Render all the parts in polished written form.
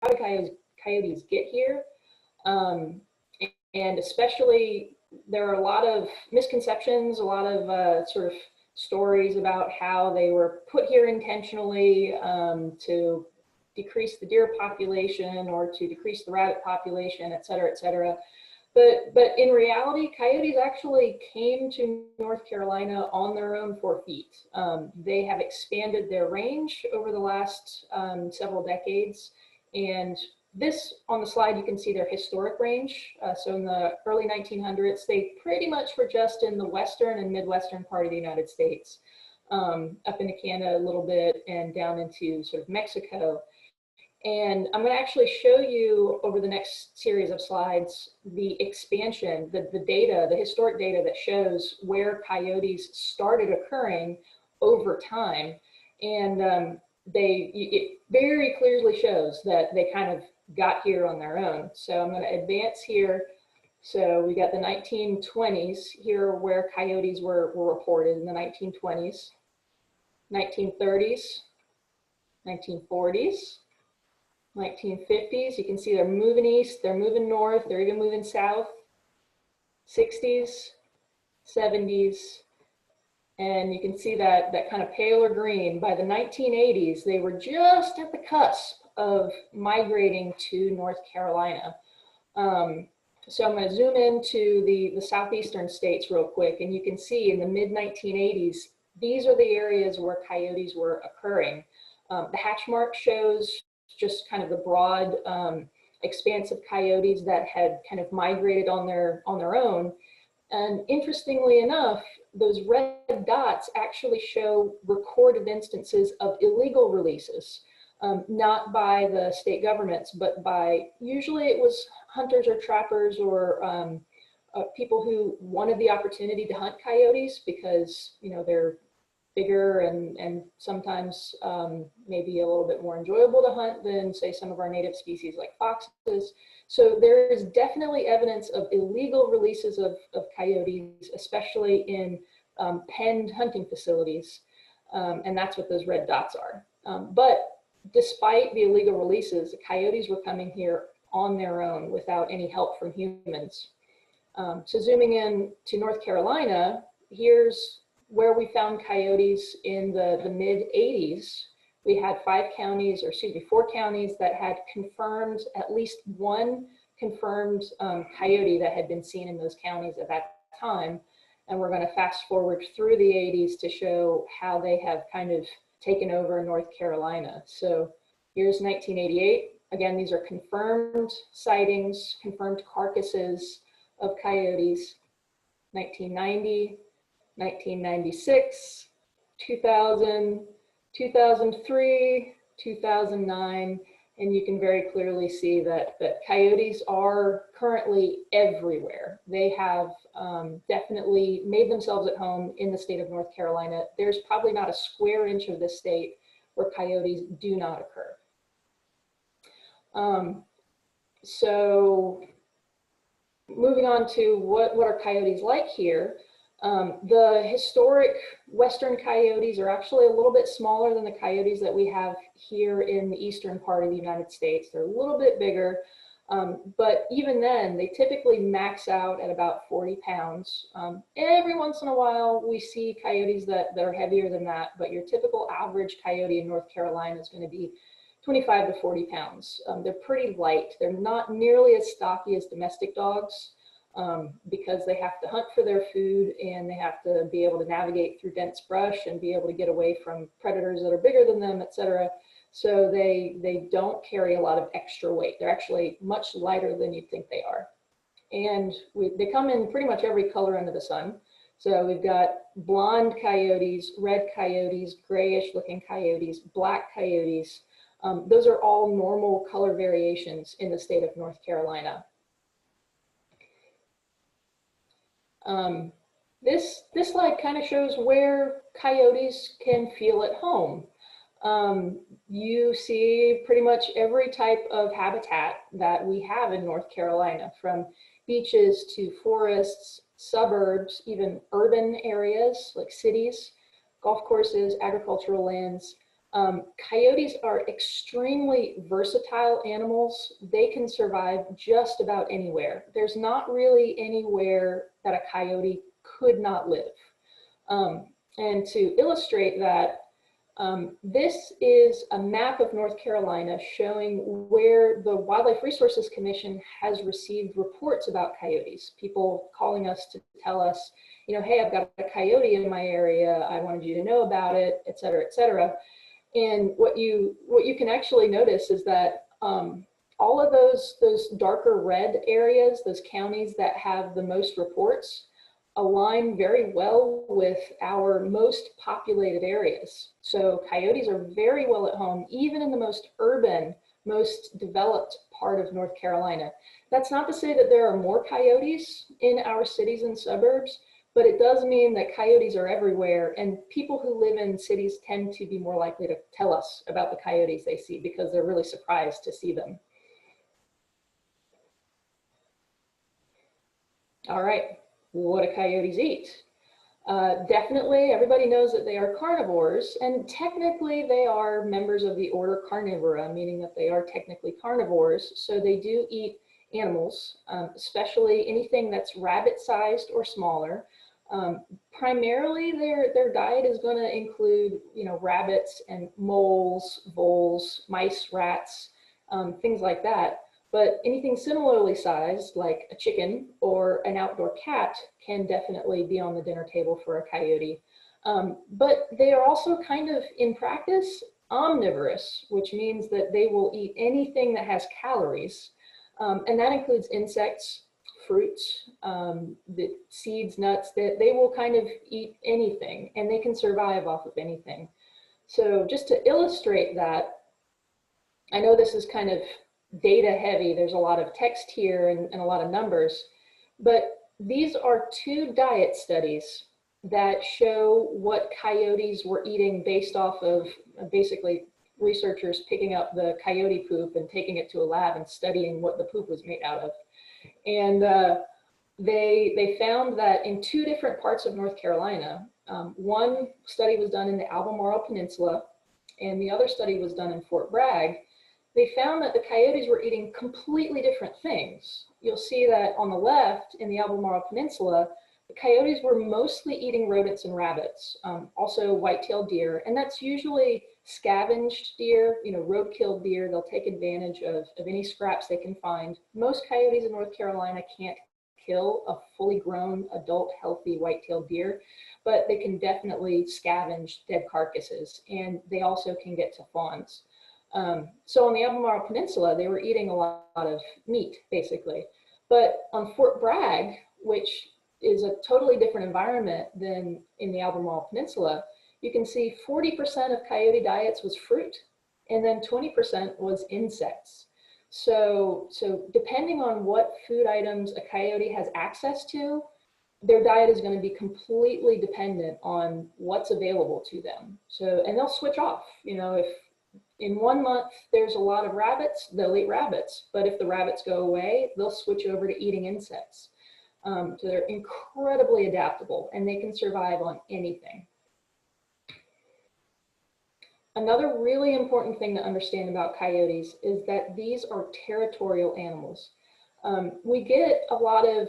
do coyotes get here? And especially, there are a lot of misconceptions, a lot of sort of stories about how they were put here intentionally to decrease the deer population or to decrease the rabbit population, et cetera, et cetera. But in reality, coyotes actually came to North Carolina on their own 4 feet. They have expanded their range over the last several decades. And this, on the slide, you can see their historic range. So in the early 1900s, they pretty much were just in the western and midwestern part of the United States, up into Canada a little bit and down into sort of Mexico. And I'm going to actually show you over the next series of slides the expansion, the data, the historic data that shows where coyotes started occurring over time. And it very clearly shows that they kind of got here on their own. So I'm going to advance here. So we got the 1920s here where coyotes were reported in the 1920s, 1930s, 1940s. 1950s, you can see they're moving east, they're moving north, they're even moving south. 60s, 70s, and you can see that kind of paler green. By the 1980s, they were just at the cusp of migrating to North Carolina. So I'm going to zoom into the southeastern states real quick, and you can see in the mid-1980s, these are the areas where coyotes were occurring. The hatch mark shows just kind of the broad expanse of coyotes that had kind of migrated on their own. And interestingly enough, those red dots actually show recorded instances of illegal releases, not by the state governments, but by, usually it was hunters or trappers or people who wanted the opportunity to hunt coyotes because, you know, they're bigger and sometimes maybe a little bit more enjoyable to hunt than, say, some of our native species like foxes. So there is definitely evidence of illegal releases of coyotes, especially in penned hunting facilities, and that's what those red dots are. But despite the illegal releases, the coyotes were coming here on their own without any help from humans. So zooming in to North Carolina, here's where we found coyotes in the mid-80s. We had 4 counties that had confirmed, at least one confirmed coyote that had been seen in those counties at that time. And we're going to fast forward through the 80s to show how they have kind of taken over North Carolina. So here's 1988. Again, these are confirmed sightings, confirmed carcasses of coyotes. 1990. 1996, 2000, 2003, 2009, and you can very clearly see that coyotes are currently everywhere. They have definitely made themselves at home in the state of North Carolina. There's probably not a square inch of this state where coyotes do not occur. So moving on to what are coyotes like here. The historic western coyotes are actually a little bit smaller than the coyotes that we have here in the eastern part of the United States. They're a little bit bigger, but even then, they typically max out at about 40 pounds. Every once in a while, we see coyotes that are heavier than that, but your typical average coyote in North Carolina is going to be 25 to 40 pounds. They're pretty light. They're not nearly as stocky as domestic dogs. Because they have to hunt for their food and they have to be able to navigate through dense brush and be able to get away from predators that are bigger than them, etc. So they don't carry a lot of extra weight. They're actually much lighter than you'd think they are. And they come in pretty much every color under the sun. So we've got blonde coyotes, red coyotes, grayish looking coyotes, black coyotes. Those are all normal color variations in the state of North Carolina. This slide kind of shows where coyotes can feel at home. You see pretty much every type of habitat that we have in North Carolina, from beaches to forests, suburbs, even urban areas like cities, golf courses, agricultural lands. Coyotes are extremely versatile animals. They can survive just about anywhere. There's not really anywhere that a coyote could not live. And to illustrate that, this is a map of North Carolina showing where the Wildlife Resources Commission has received reports about coyotes. People calling us to tell us, you know, hey, I've got a coyote in my area. I wanted you to know about it, et cetera, et cetera. And what you can actually notice is that all of those darker red areas, those counties that have the most reports, align very well with our most populated areas. So coyotes are very well at home, even in the most urban, most developed part of North Carolina. That's not to say that there are more coyotes in our cities and suburbs, but it does mean that coyotes are everywhere, and people who live in cities tend to be more likely to tell us about the coyotes they see because they're really surprised to see them. All right, what do coyotes eat? Definitely, everybody knows that they are carnivores, and technically they are members of the order Carnivora, meaning that they are technically carnivores. So they do eat animals, especially anything that's rabbit-sized or smaller. Primarily, their diet is going to include, you know, rabbits and moles, voles, mice, rats, things like that. But anything similarly sized, like a chicken or an outdoor cat, can definitely be on the dinner table for a coyote. But they are also kind of, in practice, omnivorous, which means that they will eat anything that has calories. And that includes insects, fruits, the seeds, nuts, that they will kind of eat anything, and they can survive off of anything. So just to illustrate that, I know this is kind of data heavy, there's a lot of text here and a lot of numbers, but these are two diet studies that show what coyotes were eating based off of basically researchers picking up the coyote poop and taking it to a lab and studying what the poop was made out of. And they found that in two different parts of North Carolina, one study was done in the Albemarle Peninsula and the other study was done in Fort Bragg. They found that the coyotes were eating completely different things. You'll see that on the left in the Albemarle Peninsula, the coyotes were mostly eating rodents and rabbits, also white-tailed deer, and that's usually scavenged deer, you know, road-killed deer. They'll take advantage of any scraps they can find. Most coyotes in North Carolina can't kill a fully grown, adult, healthy white-tailed deer, but they can definitely scavenge dead carcasses, and they also can get to fawns. So on the Albemarle Peninsula, they were eating a lot of meat, basically. But on Fort Bragg, which is a totally different environment than in the Albemarle Peninsula, you can see 40% of coyote diets was fruit, and then 20% was insects. So depending on what food items a coyote has access to, their diet is going to be completely dependent on what's available to them. So, and they'll switch off, you know, if in 1 month there's a lot of rabbits, they'll eat rabbits. But if the rabbits go away, they'll switch over to eating insects. So they're incredibly adaptable and they can survive on anything. Another really important thing to understand about coyotes is that these are territorial animals. We get a lot of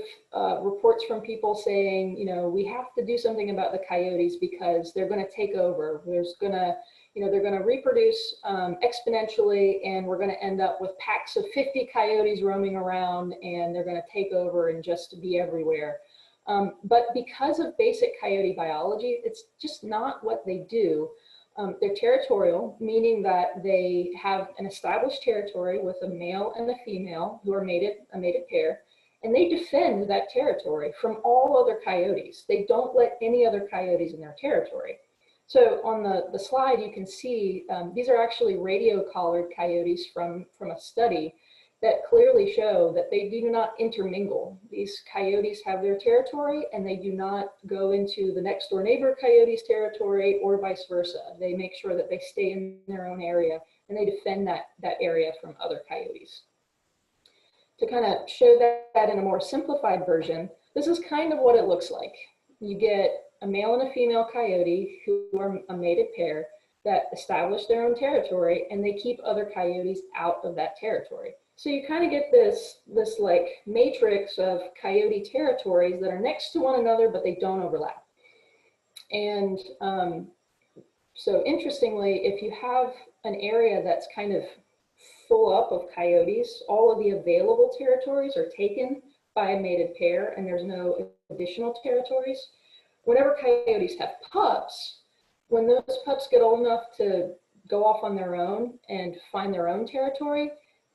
reports from people saying, you know, we have to do something about the coyotes because they're going to take over. There's going to, you know, they're going to reproduce exponentially, and we're going to end up with packs of 50 coyotes roaming around, and they're going to take over and just be everywhere. But because of basic coyote biology, it's just not what they do. They're territorial, meaning that they have an established territory with a male and a female who are mated, a mated pair, and they defend that territory from all other coyotes. They don't let any other coyotes in their territory. So on the slide, you can see these are actually radio-collared coyotes from a study that clearly show that they do not intermingle. These coyotes have their territory and they do not go into the next door neighbor coyote's territory or vice versa. They make sure that they stay in their own area and they defend that area from other coyotes. To kind of show that in a more simplified version, this is kind of what it looks like. You get a male and a female coyote who are a mated pair. that establish their own territory, and they keep other coyotes out of that territory. So you kind of get this like matrix of coyote territories that are next to one another, but they don't overlap. And so interestingly, if you have an area that's kind of full up of coyotes, all of the available territories are taken by a mated pair, and there's no additional territories. Whenever coyotes have pups, when those pups get old enough to go off on their own and find their own territory,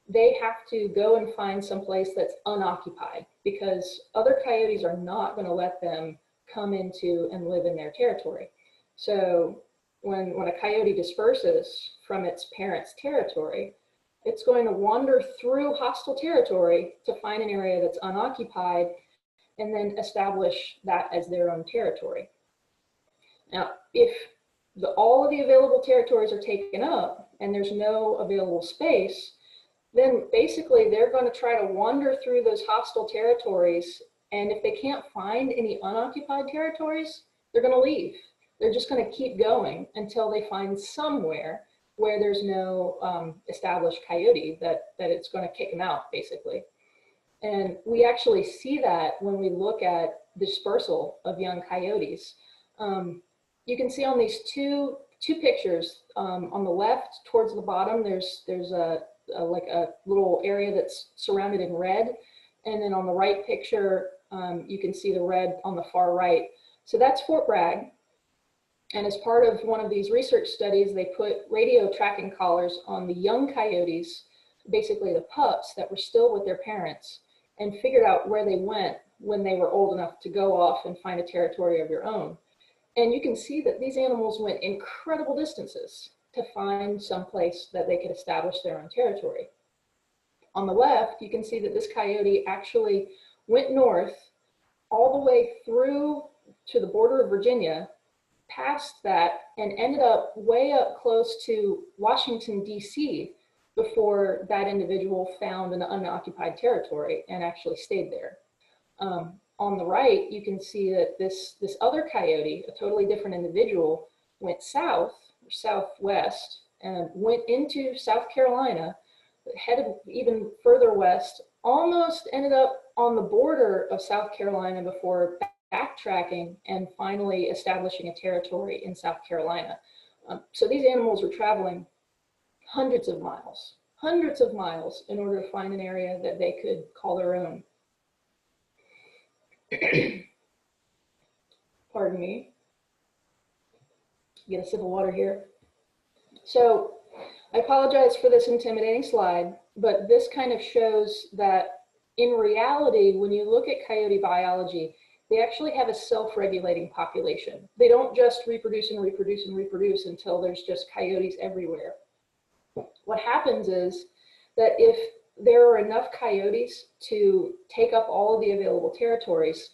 they have to go and find some place that's unoccupied, because other coyotes are not going to let them come into and live in their territory. So when a coyote disperses from its parent's territory, it's going to wander through hostile territory to find an area that's unoccupied and then establish that as their own territory. Now, if all of the available territories are taken up and there's no available space, then basically they're going to try to wander through those hostile territories, and if they can't find any unoccupied territories, they're going to leave. They're just going to keep going until they find somewhere where there's no established coyote that it's going to kick them out, basically. And we actually see that when we look at dispersal of young coyotes. You can see on these two pictures, on the left towards the bottom, there's like a little area that's surrounded in red, and then on the right picture you can see the red on the far right. So that's Fort Bragg, and as part of one of these research studies, they put radio tracking collars on the young coyotes, basically the pups that were still with their parents, and figured out where they went when they were old enough to go off and find a territory of their own. And you can see that these animals went incredible distances to find some place that they could establish their own territory. On the left, you can see that this coyote actually went north all the way through to the border of Virginia, past that, and ended up way up close to Washington, D.C. before that individual found an unoccupied territory and actually stayed there. On the right, you can see that this other coyote, a totally different individual, went south or southwest and went into South Carolina, headed even further west, almost ended up on the border of South Carolina before backtracking and finally establishing a territory in South Carolina. So these animals were traveling hundreds of miles in order to find an area that they could call their own. Pardon me. Get a sip of water here. So I apologize for this intimidating slide, but this kind of shows that in reality, when you look at coyote biology, they actually have a self-regulating population. They don't just reproduce and reproduce and reproduce until there's just coyotes everywhere. What happens is that if there are enough coyotes to take up all of the available territories,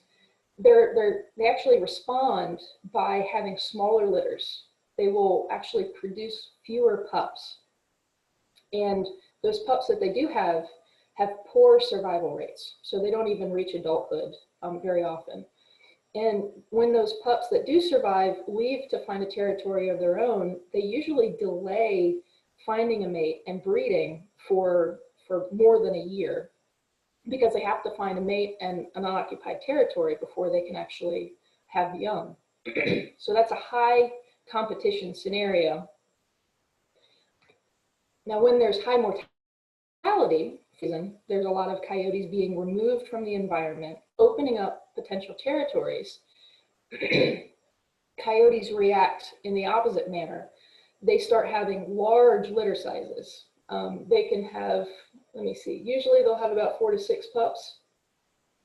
they actually respond by having smaller litters. They will actually produce fewer pups. And those pups that they do have poor survival rates. So they don't even reach adulthood very often. And when those pups that do survive leave to find a territory of their own, they usually delay finding a mate and breeding for more than a year, because they have to find a mate and an unoccupied territory before they can actually have young. So that's a high competition scenario. Now, when there's high mortality, there's a lot of coyotes being removed from the environment, opening up potential territories. Coyotes react in the opposite manner. They start having large litter sizes. They can have, let me see, usually they'll have about 4 to 6 pups.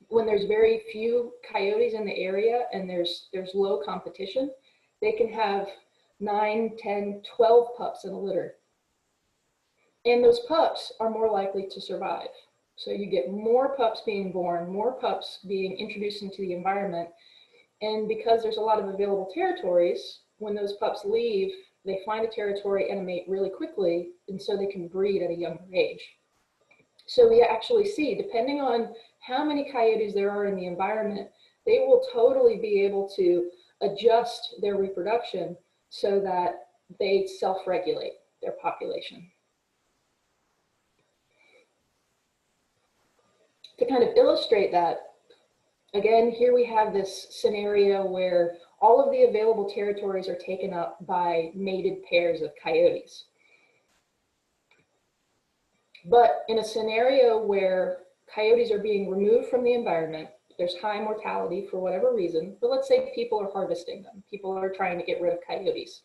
When there's very few coyotes in the area and there's low competition, they can have 9, 10, 12 pups in a litter. And those pups are more likely to survive. So you get more pups being born, more pups being introduced into the environment. And because there's a lot of available territories, when those pups leave, they find a territory and a mate really quickly, and so they can breed at a younger age. So we actually see, depending on how many coyotes there are in the environment, they will totally be able to adjust their reproduction so that they self-regulate their population. To kind of illustrate that, again, here we have this scenario where all of the available territories are taken up by mated pairs of coyotes. But in a scenario where coyotes are being removed from the environment, there's high mortality for whatever reason, but let's say people are harvesting them. People are trying to get rid of coyotes.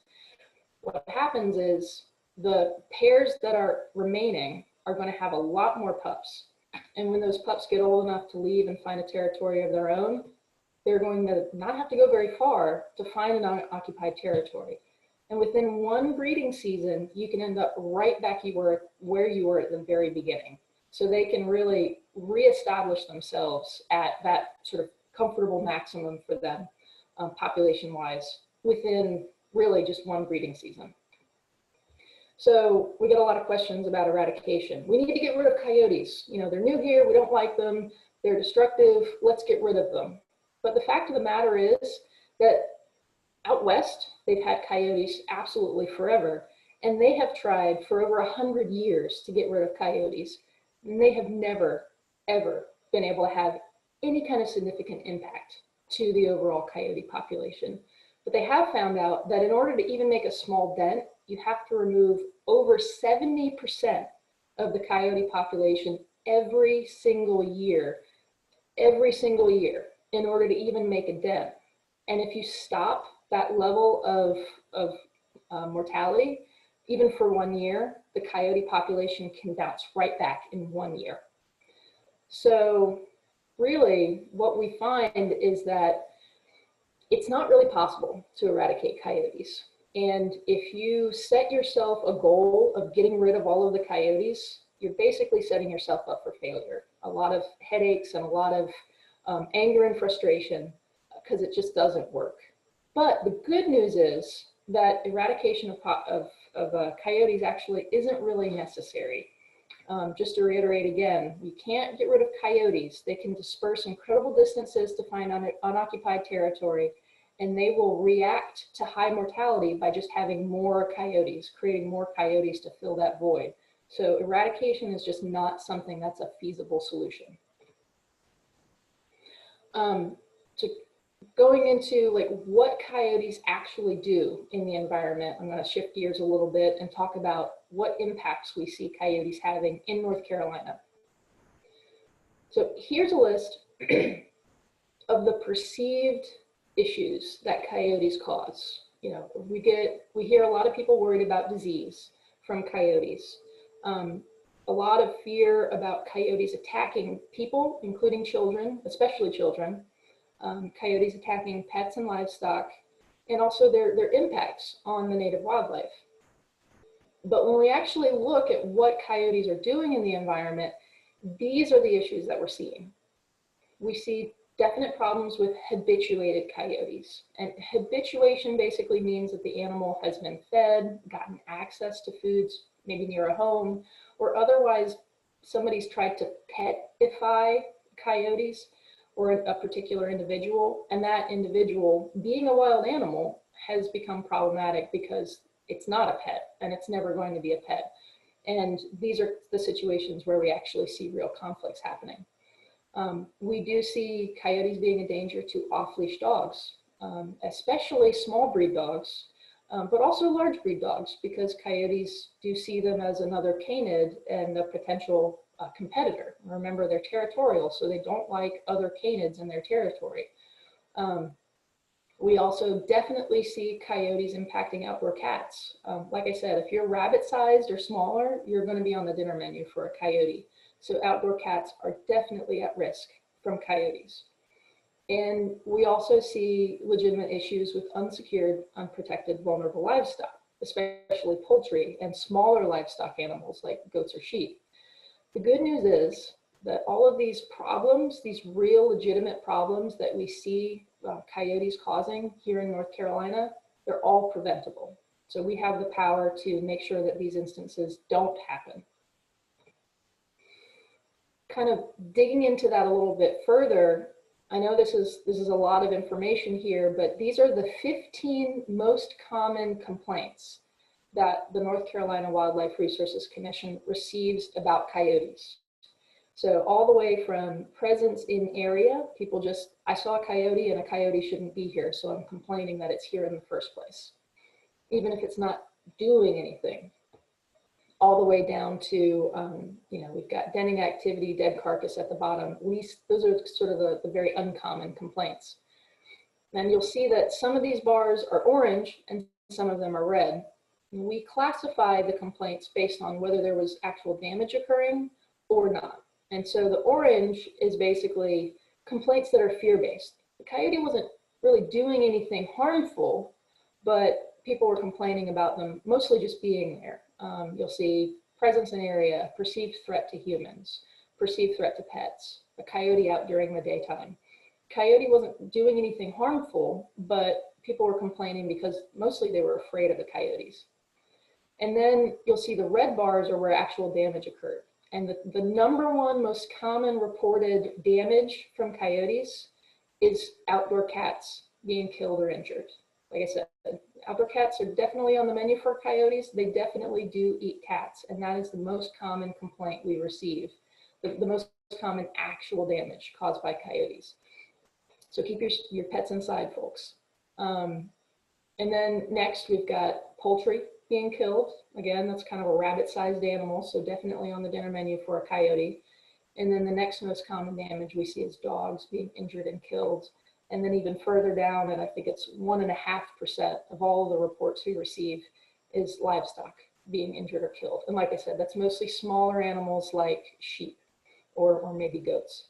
What happens is the pairs that are remaining are going to have a lot more pups. And when those pups get old enough to leave and find a territory of their own, they're going to not have to go very far to find an unoccupied territory. And within one breeding season, you can end up right back where you were at the very beginning. So they can really reestablish themselves at that sort of comfortable maximum for them, population-wise, within really just one breeding season. So we get a lot of questions about eradication. We need to get rid of coyotes. You know, they're new here, we don't like them, they're destructive, let's get rid of them. But the fact of the matter is that out west, they've had coyotes absolutely forever, and they have tried for over 100 years to get rid of coyotes, and they have never, ever been able to have any kind of significant impact to the overall coyote population. But they have found out that in order to even make a small dent, you have to remove over 70% of the coyote population every single year, in order to even make a dent. And if you stop that level of mortality, even for 1 year, the coyote population can bounce right back in 1 year. So really what we find is that it's not really possible to eradicate coyotes. And if you set yourself a goal of getting rid of all of the coyotes, you're basically setting yourself up for failure. A lot of headaches and a lot of anger and frustration, because it just doesn't work. But the good news is that eradication of coyotes actually isn't really necessary. Just to reiterate again, you can't get rid of coyotes. They can disperse incredible distances to find unoccupied territory, and they will react to high mortality by just having more coyotes, creating more coyotes to fill that void. So eradication is just not something that's a feasible solution. Going into like what coyotes actually do in the environment, I'm going to shift gears a little bit and talk about what impacts we see coyotes having in North Carolina. So here's a list of the perceived issues that coyotes cause. You know, we hear a lot of people worried about disease from coyotes. A lot of fear about coyotes attacking people, including children, especially children. Coyotes attacking pets and livestock, and also their impacts on the native wildlife. But when we actually look at what coyotes are doing in the environment, these are the issues that we're seeing. We see definite problems with habituated coyotes. And habituation basically means that the animal has been fed, gotten access to foods, maybe near a home, or otherwise somebody's tried to petify coyotes or a particular individual, and that individual, being a wild animal, has become problematic because it's not a pet and it's never going to be a pet. And these are the situations where we actually see real conflicts happening. We do see coyotes being a danger to off-leash dogs, especially small breed dogs, but also large breed dogs, because coyotes do see them as another canid and a potential competitor. Remember, they're territorial, so they don't like other canids in their territory. We also definitely see coyotes impacting outdoor cats. Like I said, if you're rabbit-sized or smaller, you're going to be on the dinner menu for a coyote. So outdoor cats are definitely at risk from coyotes. And we also see legitimate issues with unsecured, unprotected, vulnerable livestock, especially poultry and smaller livestock animals like goats or sheep. The good news is that all of these problems, these real legitimate problems that we see coyotes causing here in North Carolina, they're all preventable. So we have the power to make sure that these instances don't happen. Kind of digging into that a little bit further, I know this is a lot of information here, but these are the 15 most common complaints that the North Carolina Wildlife Resources Commission receives about coyotes. So all the way from presence in area, people just, I saw a coyote and a coyote shouldn't be here, so I'm complaining that it's here in the first place, even if it's not doing anything, all the way down to, you know, we've got denning activity, dead carcass at the bottom. Those are sort of the very uncommon complaints. And you'll see that some of these bars are orange and some of them are red. And we classify the complaints based on whether there was actual damage occurring or not. And so the orange is basically complaints that are fear-based. The coyote wasn't really doing anything harmful, but people were complaining about them mostly just being there. You'll see presence in area, perceived threat to humans, perceived threat to pets, a coyote out during the daytime. Coyote wasn't doing anything harmful, but people were complaining because mostly they were afraid of the coyotes. And then you'll see the red bars are where actual damage occurred. And the number one most common reported damage from coyotes is outdoor cats being killed or injured. Like I said, outdoor cats are definitely on the menu for coyotes. They definitely do eat cats, and that is the most common complaint we receive, the most common actual damage caused by coyotes. So keep your pets inside, folks. And then next we've got poultry being killed. Again, that's kind of a rabbit-sized animal, so definitely on the dinner menu for a coyote. And then the next most common damage we see is dogs being injured and killed. And then even further down, and I think it's 1.5% of all the reports we receive is livestock being injured or killed. And like I said, that's mostly smaller animals like sheep or maybe goats.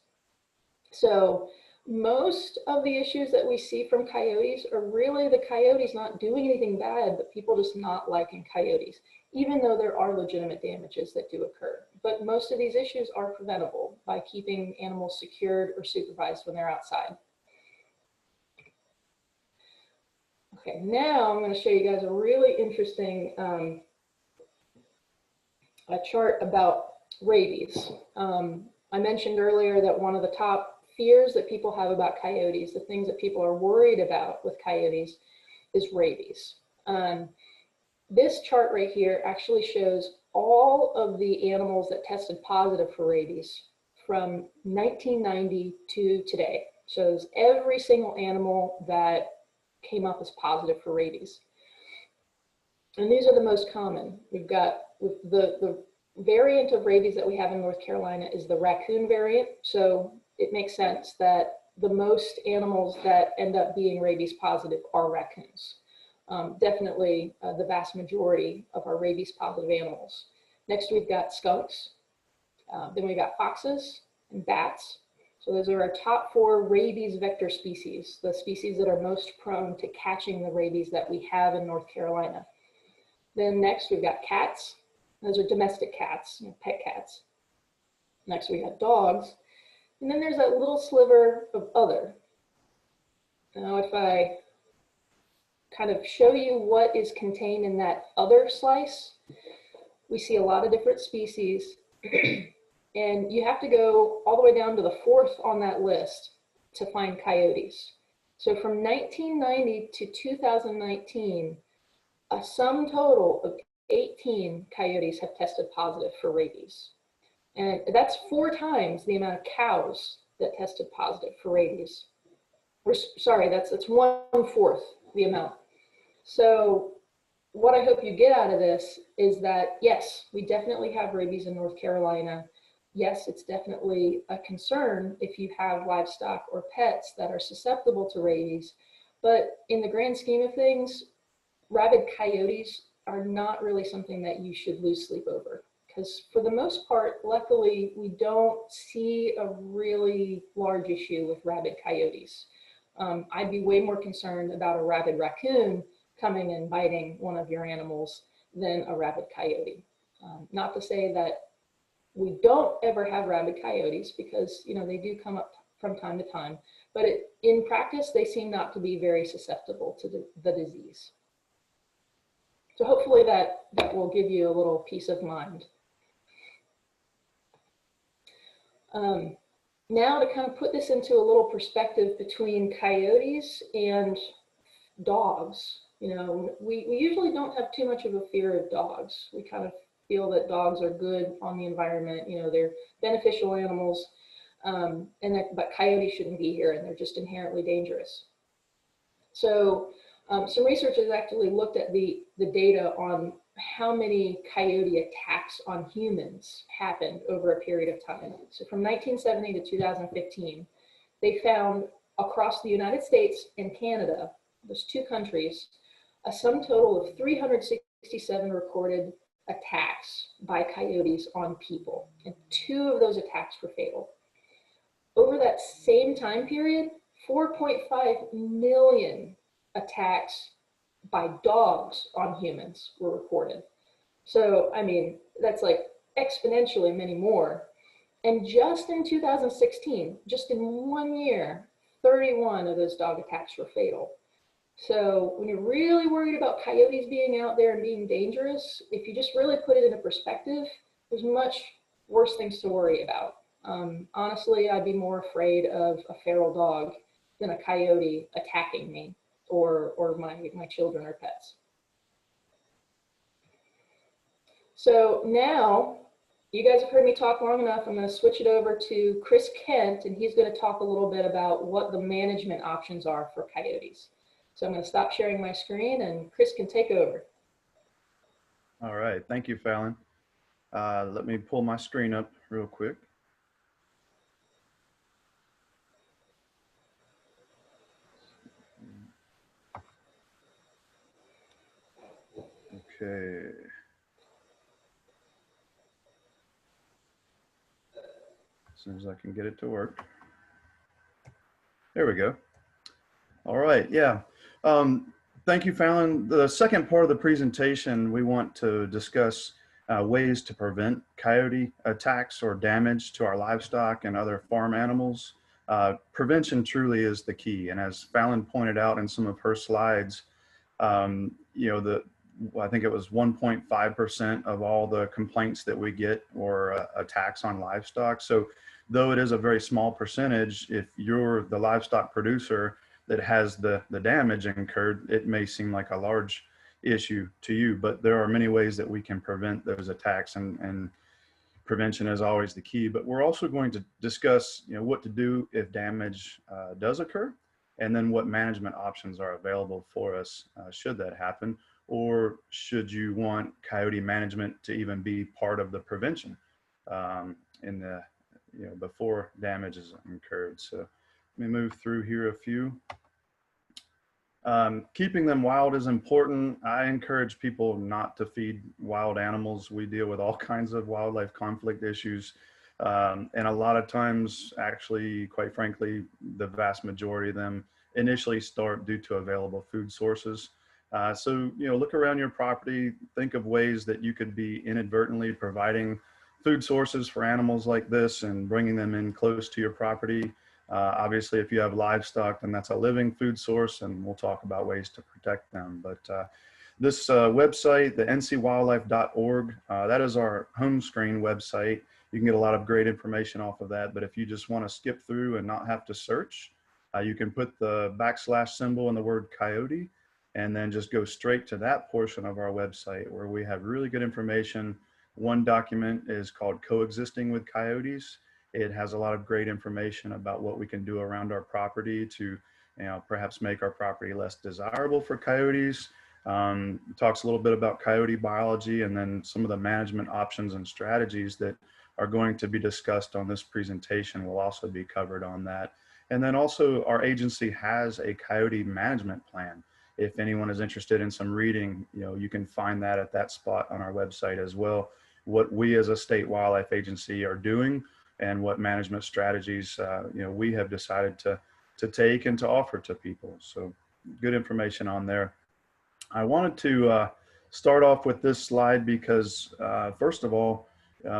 So most of the issues that we see from coyotes are really the coyotes not doing anything bad, but people just not liking coyotes, even though there are legitimate damages that do occur. But most of these issues are preventable by keeping animals secured or supervised when they're outside. Okay, now I'm going to show you guys a really interesting a chart about rabies. I mentioned earlier that one of the top fears that people have about coyotes, the things that people are worried about with coyotes, is rabies. This chart right here actually shows all of the animals that tested positive for rabies from 1990 to today. Shows every single animal that came up as positive for rabies. And these are the most common. We've got the variant of rabies that we have in North Carolina is the raccoon variant. So it makes sense that the most animals that end up being rabies positive are raccoons. Definitely the vast majority of our rabies positive animals. Next, we've got skunks. Then we've got foxes and bats. So those are our top 4 rabies vector species, the species that are most prone to catching the rabies that we have in North Carolina. Then next, we've got cats. Those are domestic cats, pet cats. Next, we got dogs. And then there's that little sliver of other. Now, if I kind of show you what is contained in that other slice, we see a lot of different species. And you have to go all the way down to the 4th on that list to find coyotes. So from 1990 to 2019, a sum total of 18 coyotes have tested positive for rabies. And that's 4 times the amount of cows that tested positive for rabies. Or, sorry, that's 1/4 the amount. So what I hope you get out of this is that, yes, we definitely have rabies in North Carolina. Yes, it's definitely a concern if you have livestock or pets that are susceptible to rabies. But in the grand scheme of things, rabid coyotes are not really something that you should lose sleep over. Because for the most part, luckily, we don't see a really large issue with rabid coyotes. I'd be way more concerned about a rabid raccoon coming and biting one of your animals than a rabid coyote. Not to say that we don't ever have rabid coyotes, because they do come up from time to time, but in practice, they seem not to be very susceptible to the disease. So hopefully that will give you a little peace of mind. Now to kind of put this into a little perspective between coyotes and dogs, You know, we usually don't have too much of a fear of dogs. We kind of feel that dogs are good on the environment. You know, they're beneficial animals, but coyotes shouldn't be here, and they're just inherently dangerous. So some researchers actually looked at the data on how many coyote attacks on humans happened over a period of time. So from 1970 to 2015, they found across the United States and Canada, those two countries, a sum total of 367 recorded attacks by coyotes on people, and 2 of those attacks were fatal. Over that same time period, 4.5 million attacks by dogs on humans were reported. So, I mean, that's like exponentially many more. And just in 2016, just in 1 year, 31 of those dog attacks were fatal. So when you're really worried about coyotes being out there and being dangerous, if you just really put it into perspective, there's much worse things to worry about. Honestly, I'd be more afraid of a feral dog than a coyote attacking me or my children or pets. So now, you guys have heard me talk long enough. I'm going to switch it over to Chris Kent, and he's going to talk a little bit about what the management options are for coyotes. So I'm going to stop sharing my screen, and Chris can take over. All right, thank you, Fallon. Let me pull my screen up real quick. Okay. As soon as I can get it to work. There we go. All right, yeah. Thank you, Fallon. The second part of the presentation, we want to discuss ways to prevent coyote attacks or damage to our livestock and other farm animals. Prevention truly is the key. And as Fallon pointed out in some of her slides, you know, I think it was 1.5% of all the complaints that we get were attacks on livestock. So though it is a very small percentage, if you're the livestock producer that has the damage incurred, it may seem like a large issue to you, but there are many ways that we can prevent those attacks, and prevention is always the key. But we're also going to discuss, you know, what to do if damage does occur, and then what management options are available for us should that happen, or should you want coyote management to even be part of the prevention in the, you know, before damage is incurred. So let me move through here a few. Keeping them wild is important. I encourage people not to feed wild animals. We deal with all kinds of wildlife conflict issues. And a lot of times, actually, quite frankly, the vast majority of them initially start due to available food sources. So, you know, look around your property, think of ways that you could be inadvertently providing food sources for animals like this and bringing them in close to your property. Obviously, if you have livestock, then that's a living food source, and we'll talk about ways to protect them. But this website, the ncwildlife.org, that is our home screen website. You can get a lot of great information off of that. But if you just want to skip through and not have to search, you can put the / symbol in the word coyote, and then just go straight to that portion of our website where we have really good information. One document is called Coexisting with Coyotes. It has a lot of great information about what we can do around our property to, you know, perhaps make our property less desirable for coyotes. Talks a little bit about coyote biology, and then some of the management options and strategies that are going to be discussed on this presentation will also be covered on that. And then also our agency has a coyote management plan. If anyone is interested in some reading, you know, you can find that at that spot on our website as well. What we as a state wildlife agency are doing and what management strategies, you know, we have decided to take and to offer to people. So good information on there. I wanted to start off with this slide because first of all,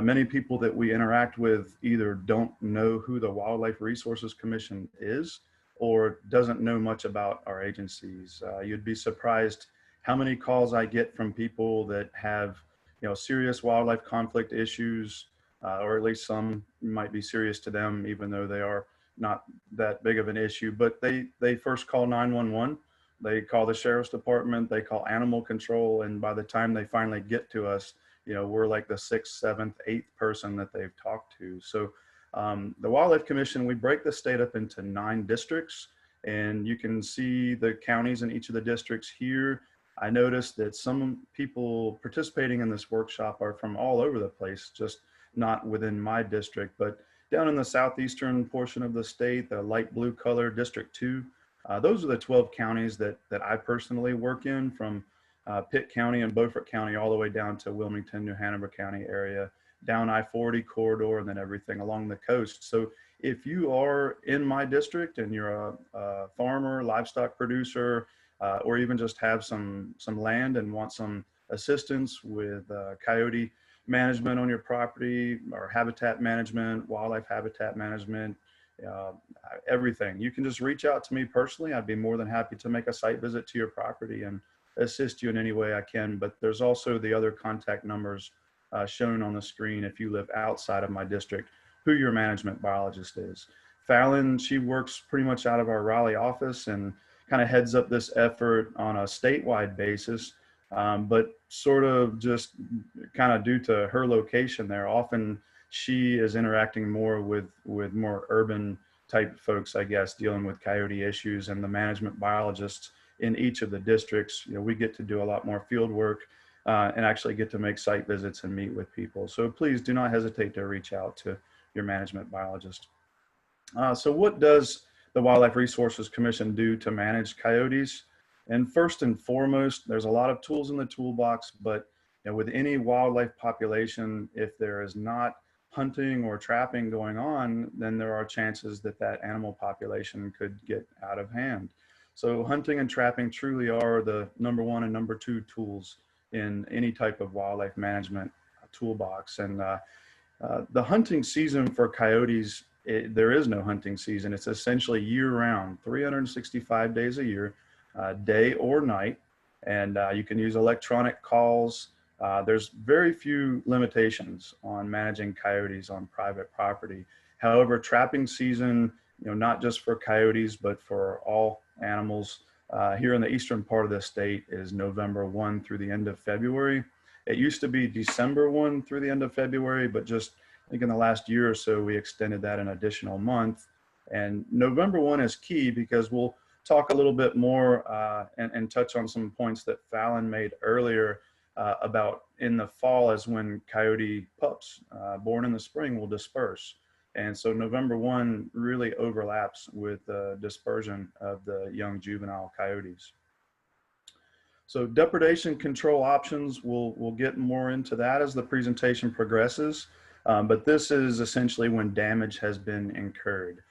many people that we interact with either don't know who the Wildlife Resources Commission is or doesn't know much about our agencies. You'd be surprised how many calls I get from people that have, you know, serious wildlife conflict issues, or at least some might be serious to them, even though they are not that big of an issue. But they first call 911 they call the sheriff's department, they call animal control, and by the time they finally get to us, we're like the sixth, seventh, eighth person that they've talked to. So the Wildlife Commission, we break the state up into 9 districts, and you can see the counties in each of the districts here. I noticed that some people participating in this workshop are from all over the place, just not within my district, but down in the southeastern portion of the state, the light blue color, District 2. Those are the 12 counties that I personally work in, from Pitt County and Beaufort County all the way down to Wilmington, New Hanover County area, down I-40 corridor, and then everything along the coast. So if you are in my district and you're a farmer, livestock producer, or even just have some land and want some assistance with coyote management on your property, or habitat management, wildlife habitat management, everything, you can just reach out to me personally. I'd be more than happy to make a site visit to your property and assist you in any way I can. But there's also the other contact numbers shown on the screen if you live outside of my district, who your management biologist is. Fallon, she works pretty much out of our Raleigh office and kind of heads up this effort on a statewide basis. But sort of just kind of due to her location there, often she is interacting more with more urban type folks, I guess, dealing with coyote issues, and the management biologists in each of the districts. We get to do a lot more field work and actually get to make site visits and meet with people. So please do not hesitate to reach out to your management biologist. So what does the Wildlife Resources Commission do to manage coyotes? And first and foremost, there's a lot of tools in the toolbox, but with any wildlife population, if there is not hunting or trapping going on, then there are chances that that animal population could get out of hand. So hunting and trapping truly are the #1 and #2 tools in any type of wildlife management toolbox. And the hunting season for coyotes, there is no hunting season. It's essentially year-round, 365 days a year, day or night. And you can use electronic calls. There's very few limitations on managing coyotes on private property. However, trapping season, not just for coyotes, but for all animals here in the eastern part of the state, is November 1 through the end of February. It used to be December 1 through the end of February, but just I think in the last year or so, we extended that an additional month. And November 1 is key because we'll talk a little bit more and touch on some points that Fallon made earlier about in the fall is when coyote pups born in the spring will disperse. And so November 1 really overlaps with the dispersion of the young juvenile coyotes. So depredation control options, we'll get more into that as the presentation progresses. But this is essentially when damage has been incurred.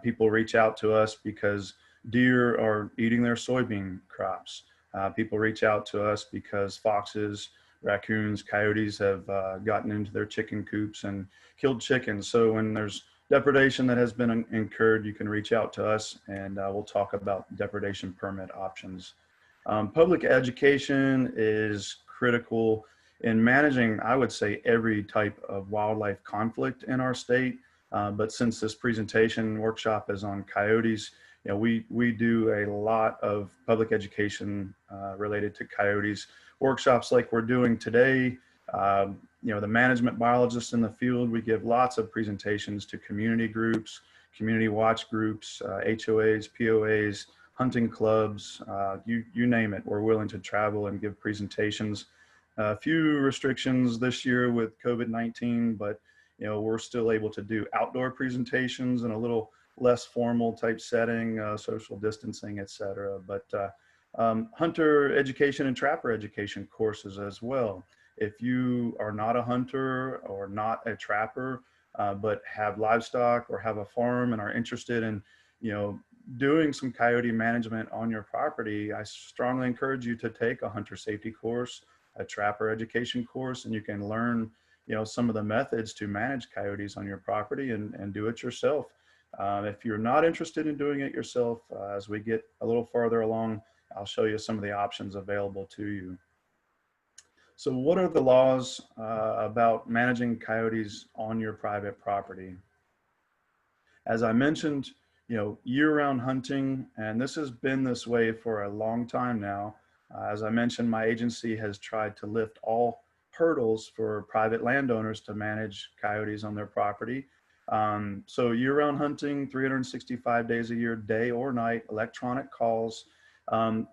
People reach out to us because deer are eating their soybean crops. People reach out to us because foxes, raccoons, coyotes have gotten into their chicken coops and killed chickens. So when there's depredation that has been incurred, you can reach out to us and we'll talk about depredation permit options. Public education is critical in managing, I would say, every type of wildlife conflict in our state. But since this presentation workshop is on coyotes, we do a lot of public education related to coyotes. Workshops like we're doing today, the management biologists in the field, we give lots of presentations to community groups, community watch groups, HOAs, POAs, hunting clubs, you name it. We're willing to travel and give presentations. A few restrictions this year with COVID-19, but we're still able to do outdoor presentations in a little less formal type setting, social distancing, etc. But hunter education and trapper education courses as well. If you are not a hunter or not a trapper, but have livestock or have a farm and are interested in, doing some coyote management on your property, I strongly encourage you to take a hunter safety course, a trapper education course, and you can learn, some of the methods to manage coyotes on your property and do it yourself. If you're not interested in doing it yourself, as we get a little farther along, I'll show you some of the options available to you. So what are the laws about managing coyotes on your private property? As I mentioned, year-round hunting, and this has been this way for a long time now. As I mentioned, my agency has tried to lift all hurdles for private landowners to manage coyotes on their property. So year-round hunting, 365 days a year, day or night, electronic calls.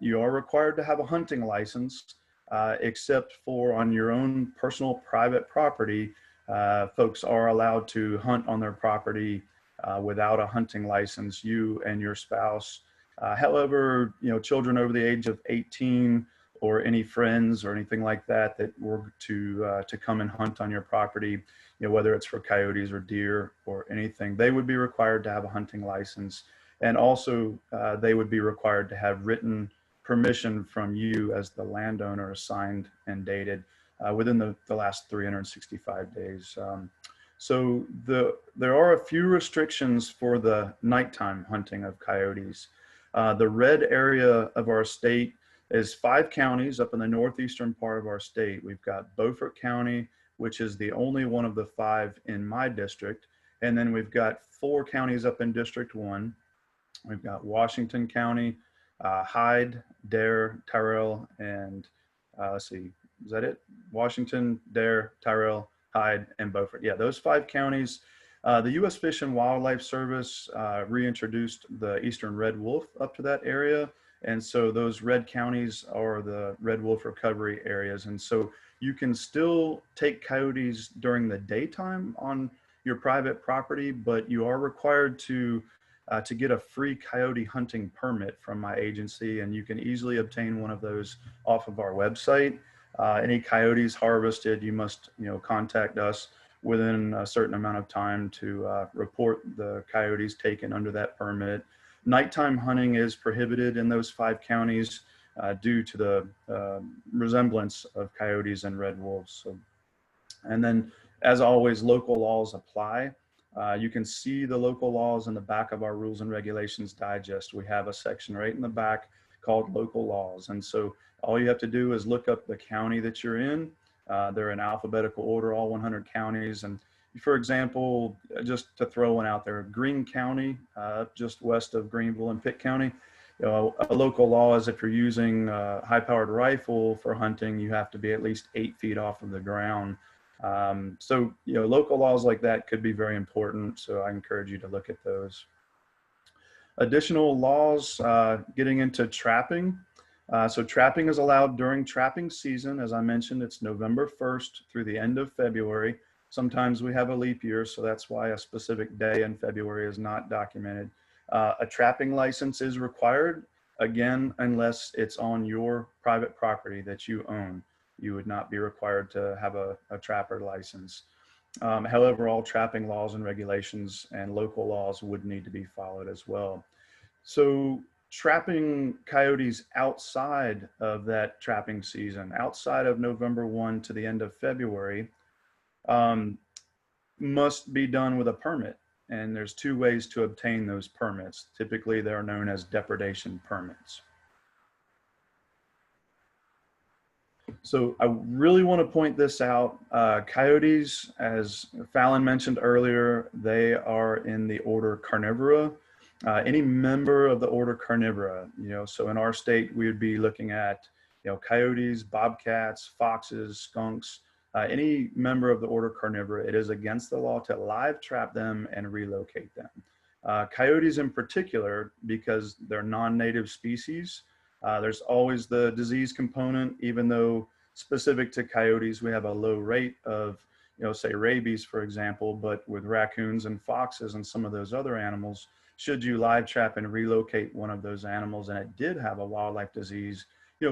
You are required to have a hunting license, except for on your own personal private property. Folks are allowed to hunt on their property without a hunting license, you and your spouse. However, children over the age of 18 or any friends or anything like that that were to come and hunt on your property, whether it's for coyotes or deer or anything, they would be required to have a hunting license. And also they would be required to have written permission from you as the landowner, signed and dated within the last 365 days. So there are a few restrictions for the nighttime hunting of coyotes. The red area of our state is 5 counties up in the northeastern part of our state. We've got Beaufort County, which is the only one of the 5 in my district. And then we've got 4 counties up in District 1. We've got Washington County, Hyde, Dare, Tyrrell, and let's see, is that it? Washington, Dare, Tyrrell, Hyde, and Beaufort. Yeah, those 5 counties. The U.S. Fish and Wildlife Service reintroduced the eastern red wolf up to that area. And so those red counties are the red wolf recovery areas. And so you can still take coyotes during the daytime on your private property, but you are required to get a free coyote hunting permit from my agency, and you can easily obtain one of those off of our website. Any coyotes harvested, you must contact us within a certain amount of time to report the coyotes taken under that permit. Nighttime hunting is prohibited in those 5 counties due to the resemblance of coyotes and red wolves. So, and then, as always, local laws apply. You can see the local laws in the back of our Rules and Regulations Digest. We have a section right in the back called Local Laws. And so all you have to do is look up the county that you're in. They're in alphabetical order, all 100 counties. And for example, just to throw one out there, Greene County, just west of Greenville and Pitt County, a local law is if you're using a high-powered rifle for hunting, you have to be at least 8 feet off of the ground. So, local laws like that could be very important. So I encourage you to look at those. Additional laws, getting into trapping. So trapping is allowed during trapping season. As I mentioned, it's November 1st through the end of February. Sometimes we have a leap year, so that's why a specific day in February is not documented. A trapping license is required, again, unless it's on your private property that you own. You would not be required to have a trapper license. However, all trapping laws and regulations and local laws would need to be followed as well. So trapping coyotes outside of that trapping season, outside of November 1 to the end of February, must be done with a permit. And there's 2 ways to obtain those permits. Typically, they're known as depredation permits. So I really want to point this out. Coyotes, as Fallon mentioned earlier, they are in the order Carnivora. Any member of the order Carnivora, so in our state, we would be looking at, coyotes, bobcats, foxes, skunks, any member of the order Carnivora. It is against the law to live trap them and relocate them. Coyotes in particular, because they're non-native species, there's always the disease component, even though specific to coyotes, we have a low rate of, say rabies, for example, but with raccoons and foxes and some of those other animals, should you live trap and relocate one of those animals and it did have a wildlife disease,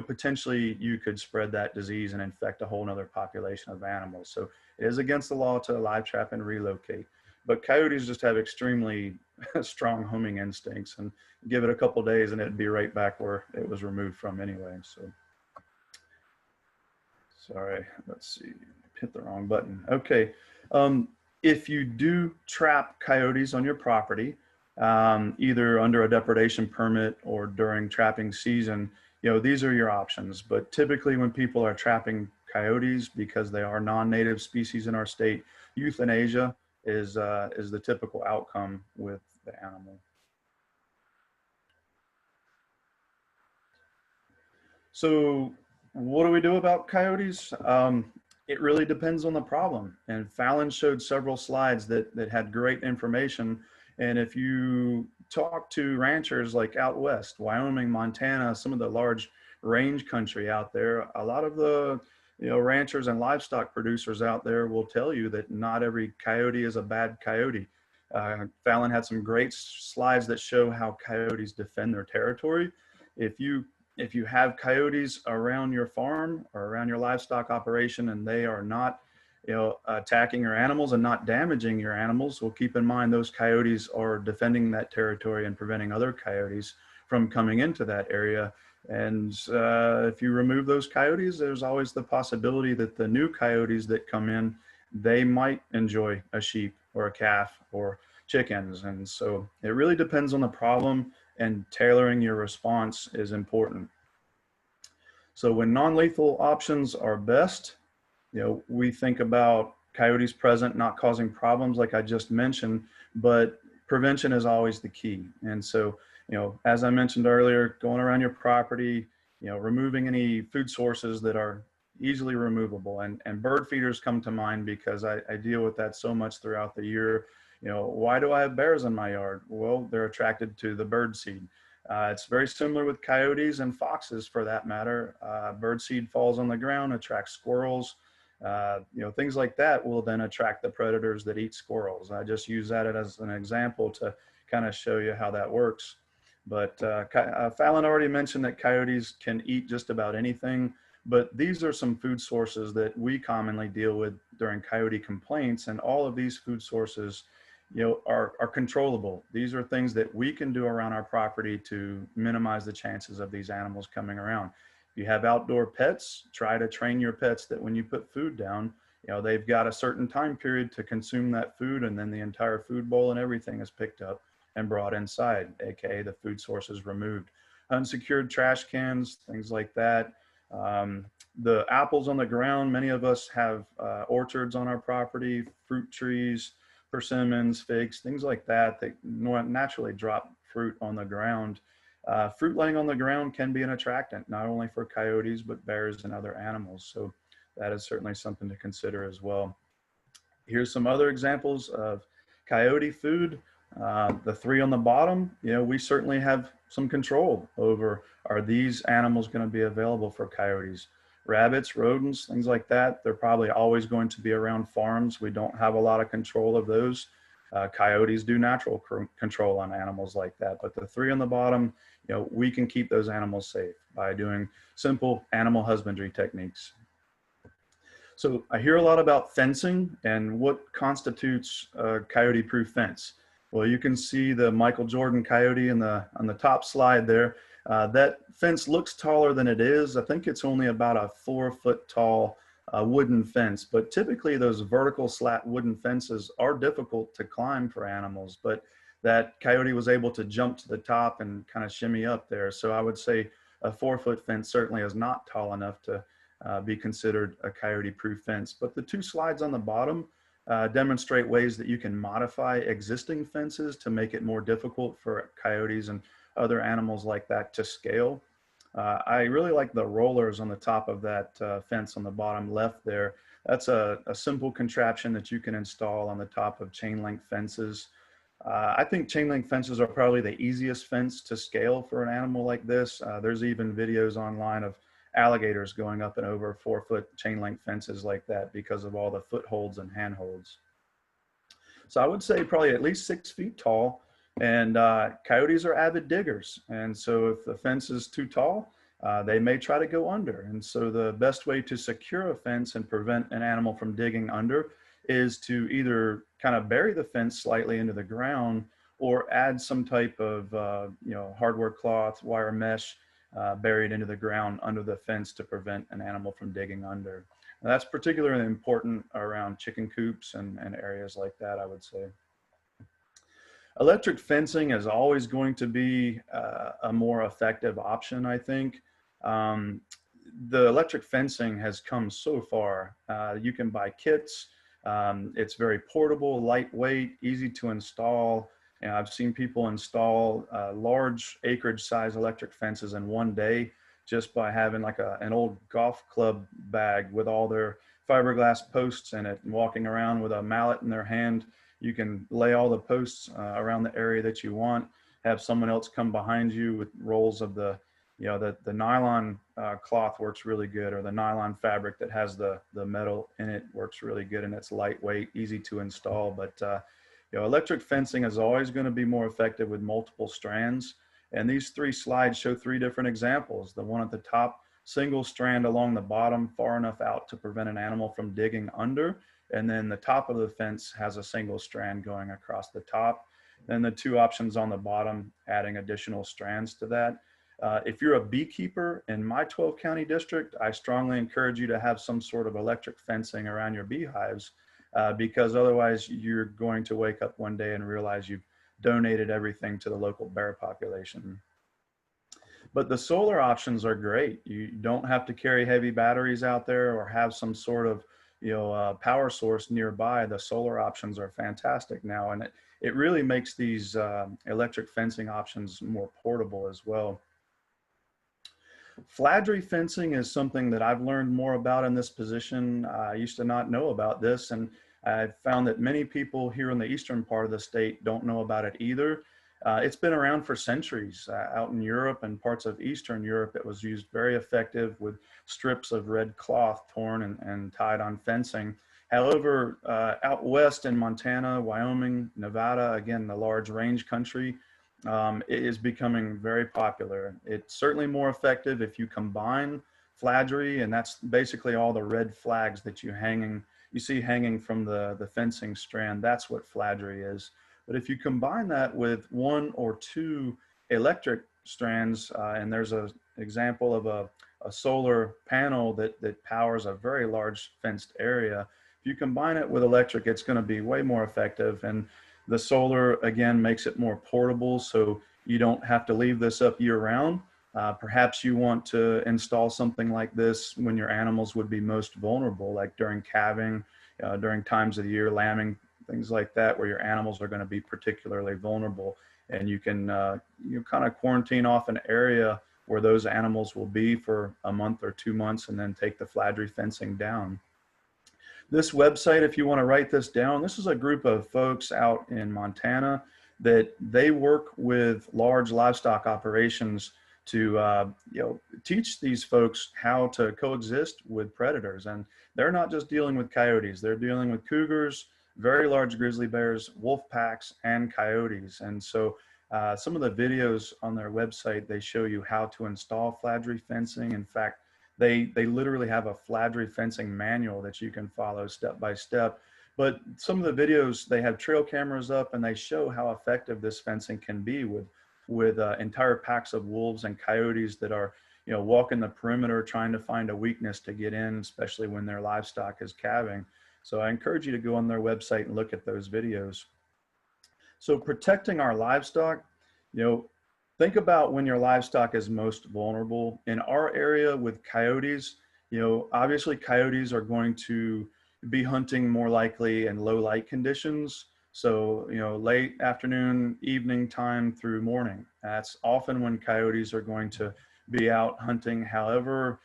potentially you could spread that disease and infect a whole nother population of animals. So it is against the law to live trap and relocate. But coyotes just have extremely strong homing instincts, and give it a couple days and it'd be right back where it was removed from anyway. So, sorry, let's see, hit the wrong button. Okay, if you do trap coyotes on your property, either under a depredation permit or during trapping season, these are your options. But typically when people are trapping coyotes, because they are non-native species in our state, euthanasia is the typical outcome with the animal. So what do we do about coyotes? It really depends on the problem. And Fallon showed several slides that had great information. And if you talk to ranchers like out west, Wyoming, Montana, some of the large range country out there, a lot of the ranchers and livestock producers out there will tell you that not every coyote is a bad coyote. Fallon had some great slides that show how coyotes defend their territory. If you if you have coyotes around your farm or around your livestock operation and they are not attacking your animals and not damaging your animals, well, keep in mind those coyotes are defending that territory and preventing other coyotes from coming into that area. And if you remove those coyotes, there's always the possibility that the new coyotes that come in, they might enjoy a sheep or a calf or chickens. And so it really depends on the problem, and tailoring your response is important. So when non-lethal options are best, we think about coyotes present, not causing problems like I just mentioned, but prevention is always the key. And so, as I mentioned earlier, going around your property, removing any food sources that are easily removable, and bird feeders come to mind because I deal with that so much throughout the year. Why do I have bears in my yard? Well, they're attracted to the bird seed. It's very similar with coyotes and foxes for that matter. Bird seed falls on the ground, attracts squirrels. Things like that will then attract the predators that eat squirrels. I just use that as an example to kind of show you how that works. But Fallon already mentioned that coyotes can eat just about anything, but these are some food sources that we commonly deal with during coyote complaints, and all of these food sources are controllable. These are things that we can do around our property to minimize the chances of these animals coming around. If you have outdoor pets, try to train your pets that when you put food down, they've got a certain time period to consume that food, and then the entire food bowl and everything is picked up and brought inside, aka the food source is removed. Unsecured trash cans, things like that. The apples on the ground, many of us have orchards on our property, fruit trees, persimmons, figs, things like that naturally drop fruit on the ground. Fruit laying on the ground can be an attractant, not only for coyotes, but bears and other animals. So that is certainly something to consider as well. Here's some other examples of coyote food. The three on the bottom, we certainly have some control over, are these animals going to be available for coyotes? Rabbits, rodents, things like that, they're probably always going to be around farms. We don't have a lot of control of those. Coyotes do natural control on animals like that, but the three on the bottom, we can keep those animals safe by doing simple animal husbandry techniques. So I hear a lot about fencing and what constitutes a coyote-proof fence. Well, you can see the Michael Jordan coyote on the top slide there. That fence looks taller than it is. I think it's only about a 4-foot tall wooden fence, but typically those vertical slat wooden fences are difficult to climb for animals, but that coyote was able to jump to the top and kind of shimmy up there. So I would say a 4-foot fence certainly is not tall enough to be considered a coyote-proof fence. But the two slides on the bottom demonstrate ways that you can modify existing fences to make it more difficult for coyotes and other animals like that to scale. I really like the rollers on the top of that fence on the bottom left there. That's a simple contraption that you can install on the top of chain link fences. I think chain link fences are probably the easiest fence to scale for an animal like this. There's even videos online of alligators going up and over 4-foot chain link fences like that because of all the footholds and handholds. So I would say probably at least 6 feet tall, and coyotes are avid diggers. And so if the fence is too tall, they may try to go under. And so the best way to secure a fence and prevent an animal from digging under is to either kind of bury the fence slightly into the ground or add some type of hardware cloth, wire mesh, buried into the ground under the fence to prevent an animal from digging under. And that's particularly important around chicken coops and areas like that, I would say. Electric fencing is always going to be a more effective option, I think. The electric fencing has come so far. You can buy kits. It's very portable, lightweight, easy to install. And I've seen people install large acreage size electric fences in one day. just by having like an old golf club bag with all their fiberglass posts in it and walking around with a mallet in their hand. You can lay all the posts around the area that you want, have someone else come behind you with rolls of the nylon cloth works really good, or the nylon fabric that has the metal in it works really good, and it's lightweight, easy to install. But electric fencing is always going to be more effective with multiple strands. And these 3 slides show 3 different examples. The one at the top, single strand along the bottom, far enough out to prevent an animal from digging under. And then the top of the fence has a single strand going across the top. Then the 2 options on the bottom, adding additional strands to that. If you're a beekeeper in my 12 county district, I strongly encourage you to have some sort of electric fencing around your beehives, because otherwise you're going to wake up one day and realize you've donated everything to the local bear population. But the solar options are great. You don't have to carry heavy batteries out there or have some sort of power source nearby. The solar options are fantastic now, and it really makes these electric fencing options more portable as well. Fladry fencing is something that I've learned more about in this position. I used to not know about this, and I've found that many people here in the eastern part of the state don't know about it either. It's been around for centuries. Out in Europe and parts of Eastern Europe, it was used very effective with strips of red cloth torn and tied on fencing. However, out west in Montana, Wyoming, Nevada, again, the large range country, it is becoming very popular. It's certainly more effective if you combine fladry, and that's basically all the red flags that you see hanging from the fencing strand. That's what fladry is. But if you combine that with 1 or 2 electric strands, and there's an example of a solar panel that powers a very large fenced area. If you combine it with electric, it's going to be way more effective. And the solar, again, makes it more portable, so you don't have to leave this up year round. Perhaps you want to install something like this when your animals would be most vulnerable, like during calving, during times of the year, lambing, things like that, where your animals are going to be particularly vulnerable. And you can kind of quarantine off an area where those animals will be for a month or 2 months, and then take the fladry fencing down. This website, if you want to write this down, this is a group of folks out in Montana that they work with large livestock operations to teach these folks how to coexist with predators. And they're not just dealing with coyotes, they're dealing with cougars, very large grizzly bears, wolf packs, and coyotes. And so some of the videos on their website, they show you how to install fladry fencing. In fact, they literally have a fladry fencing manual that you can follow step by step. But some of the videos, they have trail cameras up, and they show how effective this fencing can be with entire packs of wolves and coyotes that are walking the perimeter trying to find a weakness to get in, especially when their livestock is calving. So I encourage you to go on their website and look at those videos. So protecting our livestock, think about when your livestock is most vulnerable. In our area with coyotes, obviously coyotes are going to be hunting more likely in low light conditions. So, late afternoon, evening time through morning. That's often when coyotes are going to be out hunting. However,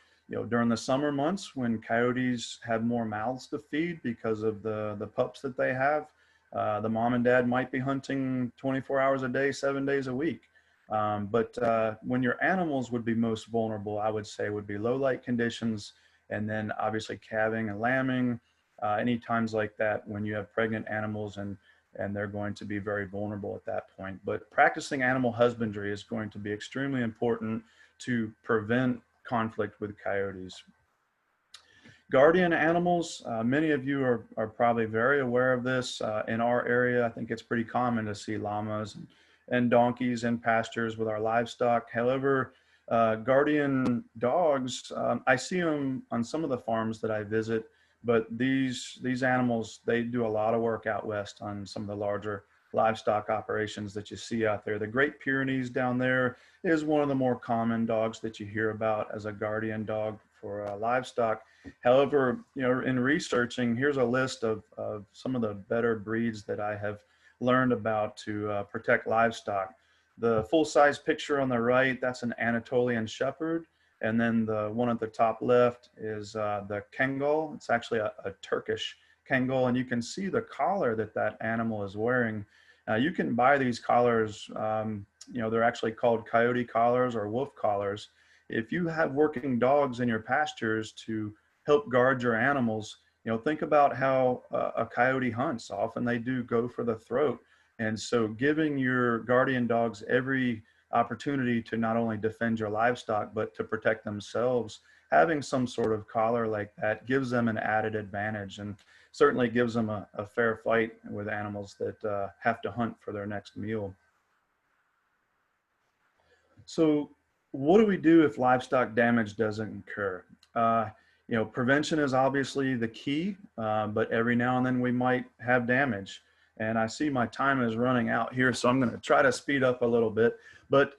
during the summer months when coyotes have more mouths to feed because of the pups that they have, the mom and dad might be hunting 24 hours a day, 7 days a week. But when your animals would be most vulnerable, I would say would be low light conditions, and then obviously calving and lambing, any times like that when you have pregnant animals and they're going to be very vulnerable at that point. But practicing animal husbandry is going to be extremely important to prevent conflict with coyotes. Guardian animals, many of you are probably very aware of this. In our area, I think it's pretty common to see llamas and donkeys in pastures with our livestock. However, guardian dogs, I see them on some of the farms that I visit, but these animals, they do a lot of work out west on some of the larger livestock operations that you see out there. The Great Pyrenees down there is one of the more common dogs that you hear about as a guardian dog for livestock. However, in researching, here's a list of some of the better breeds that I have learned about to protect livestock. The full-size picture on the right, that's an Anatolian Shepherd. And then the one at the top left is the Kangal. It's actually a Turkish Kangal, and you can see the collar that that animal is wearing. You can buy these collars, they're actually called coyote collars or wolf collars. If you have working dogs in your pastures to help guard your animals, think about how a coyote hunts. Often they do go for the throat. And so giving your guardian dogs every opportunity to not only defend your livestock, but to protect themselves, having some sort of collar like that gives them an added advantage and certainly gives them a fair fight with animals that have to hunt for their next meal. So what do we do if livestock damage doesn't occur? Prevention is obviously the key, but every now and then we might have damage. And I see my time is running out here, so I'm going to try to speed up a little bit. But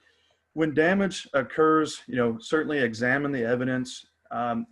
when damage occurs, certainly examine the evidence.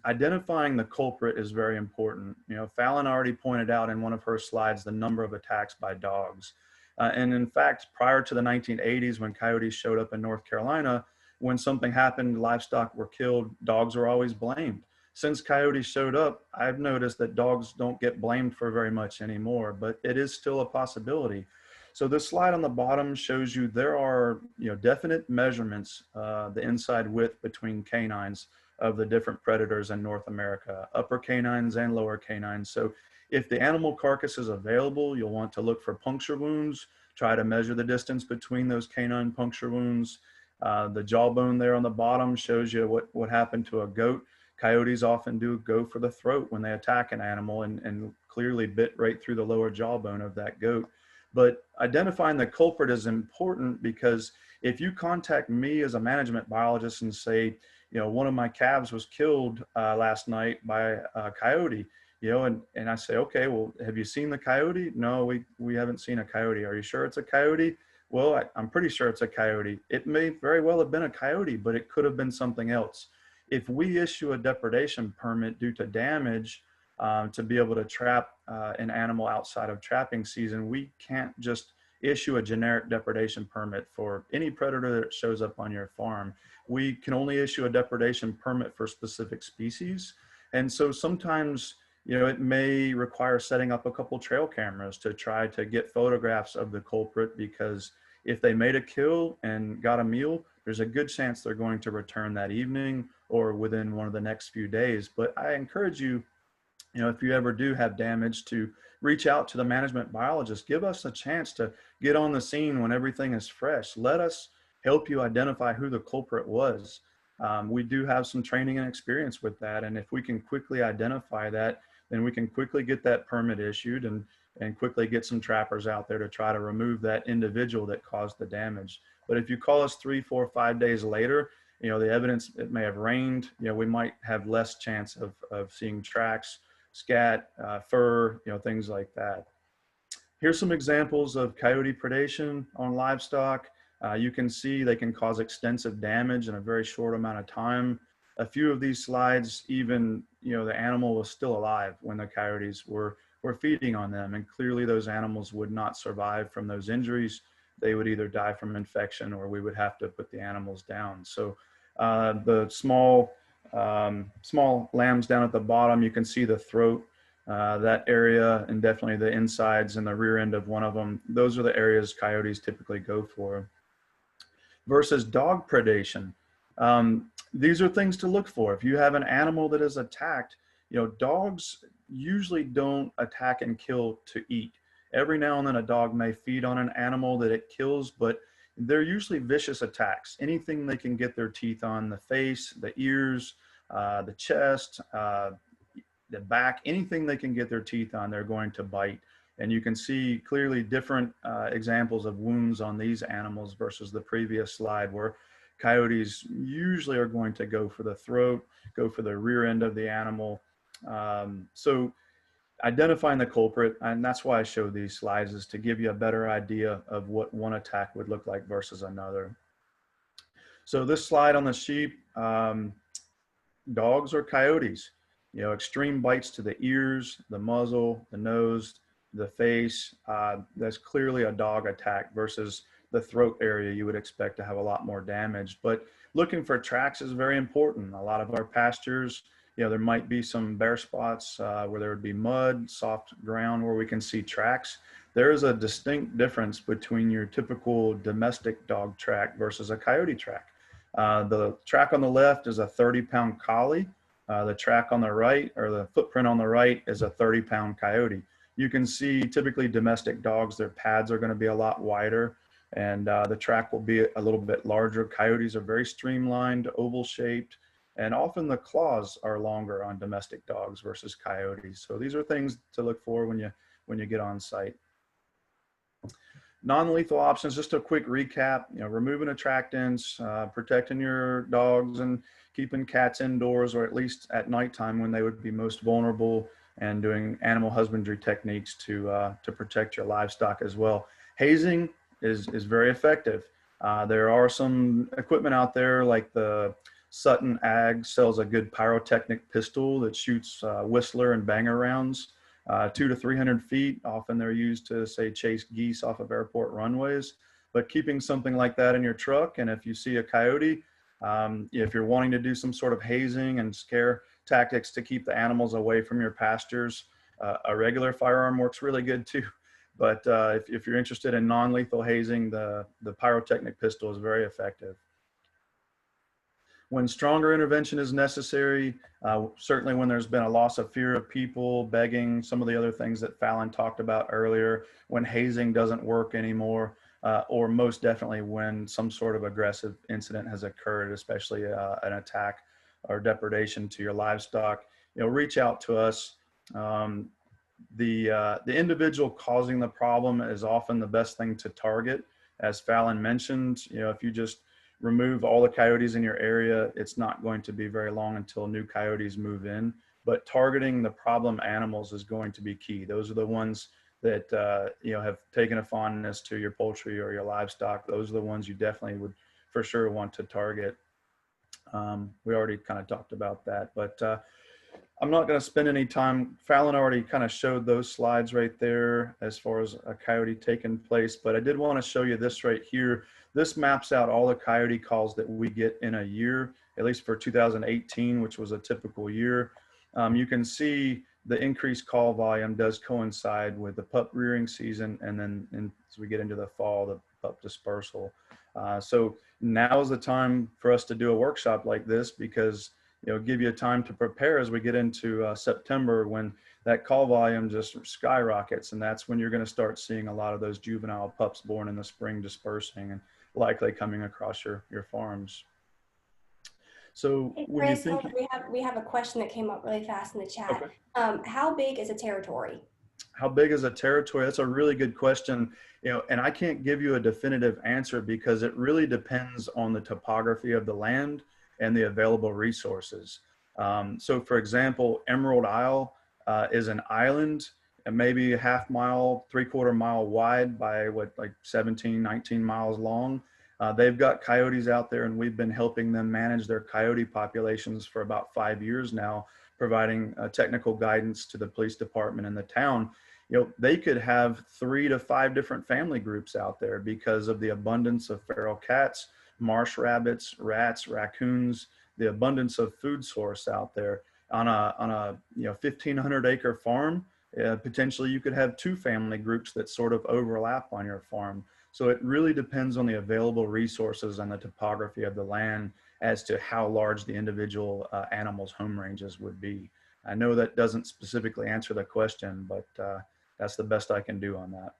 Identifying the culprit is very important. Fallon already pointed out in one of her slides the number of attacks by dogs. And in fact, prior to the 1980s, when coyotes showed up in North Carolina, when something happened, livestock were killed, dogs were always blamed. Since coyotes showed up, I've noticed that dogs don't get blamed for very much anymore, but it is still a possibility. So this slide on the bottom shows you there are definite measurements, the inside width between canines of the different predators in North America, upper canines and lower canines. So if the animal carcass is available, you'll want to look for puncture wounds, try to measure the distance between those canine puncture wounds. The jawbone there on the bottom shows you what happened to a goat. Coyotes often do go for the throat when they attack an animal and clearly bit right through the lower jawbone of that goat. But identifying the culprit is important because if you contact me as a management biologist and say, one of my calves was killed last night by a coyote, and I say, okay, well, have you seen the coyote? No, we haven't seen a coyote. Are you sure it's a coyote? Well, I'm pretty sure it's a coyote. It may very well have been a coyote, but it could have been something else. If we issue a depredation permit due to damage to be able to trap an animal outside of trapping season, we can't just issue a generic depredation permit for any predator that shows up on your farm. We can only issue a depredation permit for specific species. And so sometimes, it may require setting up a couple trail cameras to try to get photographs of the culprit, because if they made a kill and got a meal, there's a good chance they're going to return that evening or within one of the next few days. But I encourage you, if you ever do have damage, to reach out to the management biologist. Give us a chance to get on the scene when everything is fresh. Let us help you identify who the culprit was. We do have some training and experience with that. And if we can quickly identify that, then we can quickly get that permit issued and quickly get some trappers out there to try to remove that individual that caused the damage. But if you call us 3, 4, 5 days later, the evidence, it may have rained, we might have less chance of seeing tracks, scat, fur, things like that. Here's some examples of coyote predation on livestock. You can see they can cause extensive damage in a very short amount of time. A few of these slides, even, the animal was still alive when the coyotes were feeding on them. And clearly those animals would not survive from those injuries. They would either die from infection or we would have to put the animals down. So the small lambs down at the bottom, you can see the throat, that area, and definitely the insides and the rear end of one of them. Those are the areas coyotes typically go for. Versus dog predation. These are things to look for. If you have an animal that is attacked, dogs usually don't attack and kill to eat. Every now and then a dog may feed on an animal that it kills, but they're usually vicious attacks. Anything they can get their teeth on, the face, the ears, the chest, the back, anything they can get their teeth on, they're going to bite. And you can see clearly different examples of wounds on these animals versus the previous slide, where coyotes usually are going to go for the throat, go for the rear end of the animal. So identifying the culprit, and that's why I show these slides, is to give you a better idea of what one attack would look like versus another. So this slide on the sheep, dogs or coyotes, extreme bites to the ears, the muzzle, the nose, the face, that's clearly a dog attack versus the throat area, you would expect to have a lot more damage. But looking for tracks is very important. A lot of our pastures, there might be some bare spots where there would be mud, soft ground where we can see tracks. There is a distinct difference between your typical domestic dog track versus a coyote track. The track on the left is a 30-pound collie. The track on the right, or the footprint on the right, is a 30-pound coyote. You can see typically domestic dogs, their pads are going to be a lot wider, and the track will be a little bit larger. Coyotes are very streamlined, oval shaped, and often the claws are longer on domestic dogs versus coyotes. So these are things to look for when you get on site. Non-lethal options, just a quick recap, removing attractants, protecting your dogs, and keeping cats indoors, or at least at nighttime when they would be most vulnerable, and doing animal husbandry techniques to protect your livestock as well. Hazing is very effective. There are some equipment out there, like the Sutton Ag sells a good pyrotechnic pistol that shoots whistler and banger rounds. 200 to 300 feet. Often they're used to, say, chase geese off of airport runways. But keeping something like that in your truck, and if you see a coyote, if you're wanting to do some sort of hazing and scare tactics to keep the animals away from your pastures, a regular firearm works really good too. But if you're interested in non-lethal hazing, the pyrotechnic pistol is very effective. When stronger intervention is necessary, certainly when there's been a loss of fear of people, begging, some of the other things that Fallon talked about earlier, when hazing doesn't work anymore, or most definitely when some sort of aggressive incident has occurred, especially an attack or depredation to your livestock, reach out to us. The individual causing the problem is often the best thing to target. As Fallon mentioned, if you just remove all the coyotes in your area, it's not going to be very long until new coyotes move in. But targeting the problem animals is going to be key. Those are the ones that have taken a fondness to your poultry or your livestock. Those are the ones you definitely would for sure want to target. We already kind of talked about that, but I'm not going to spend any time. Fallon already kind of showed those slides right there as far as a coyote taking place, but I did want to show you this right here. This maps out all the coyote calls that we get in a year, at least for 2018, which was a typical year. You can see the increased call volume does coincide with the pup rearing season, and then as we get into the fall, the pup dispersal. So now is the time for us to do a workshop like this, because give you time to prepare as we get into September, when that call volume just skyrockets, and that's when you're going to start seeing a lot of those juvenile pups born in the spring dispersing and likely coming across your farms. So hey, when Chris, you think, we have a question that came up really fast in the chat. okay. How big is a territory? How big is a territory? That's a really good question. And I can't give you a definitive answer because it really depends on the topography of the land and the available resources. So for example, Emerald Isle is an island, and maybe a half mile, 3/4 mile wide by like 17, 19 miles long. They've got coyotes out there, and we've been helping them manage their coyote populations for about 5 years now, providing technical guidance to the police department in the town. They could have 3 to 5 different family groups out there because of the abundance of feral cats, marsh rabbits, rats, raccoons, the abundance of food source out there. On a 1,500 acre farm, potentially you could have 2 family groups that sort of overlap on your farm. So it really depends on the available resources and the topography of the land as to how large the individual animals' home ranges would be. I know that doesn't specifically answer the question, but that's the best I can do on that.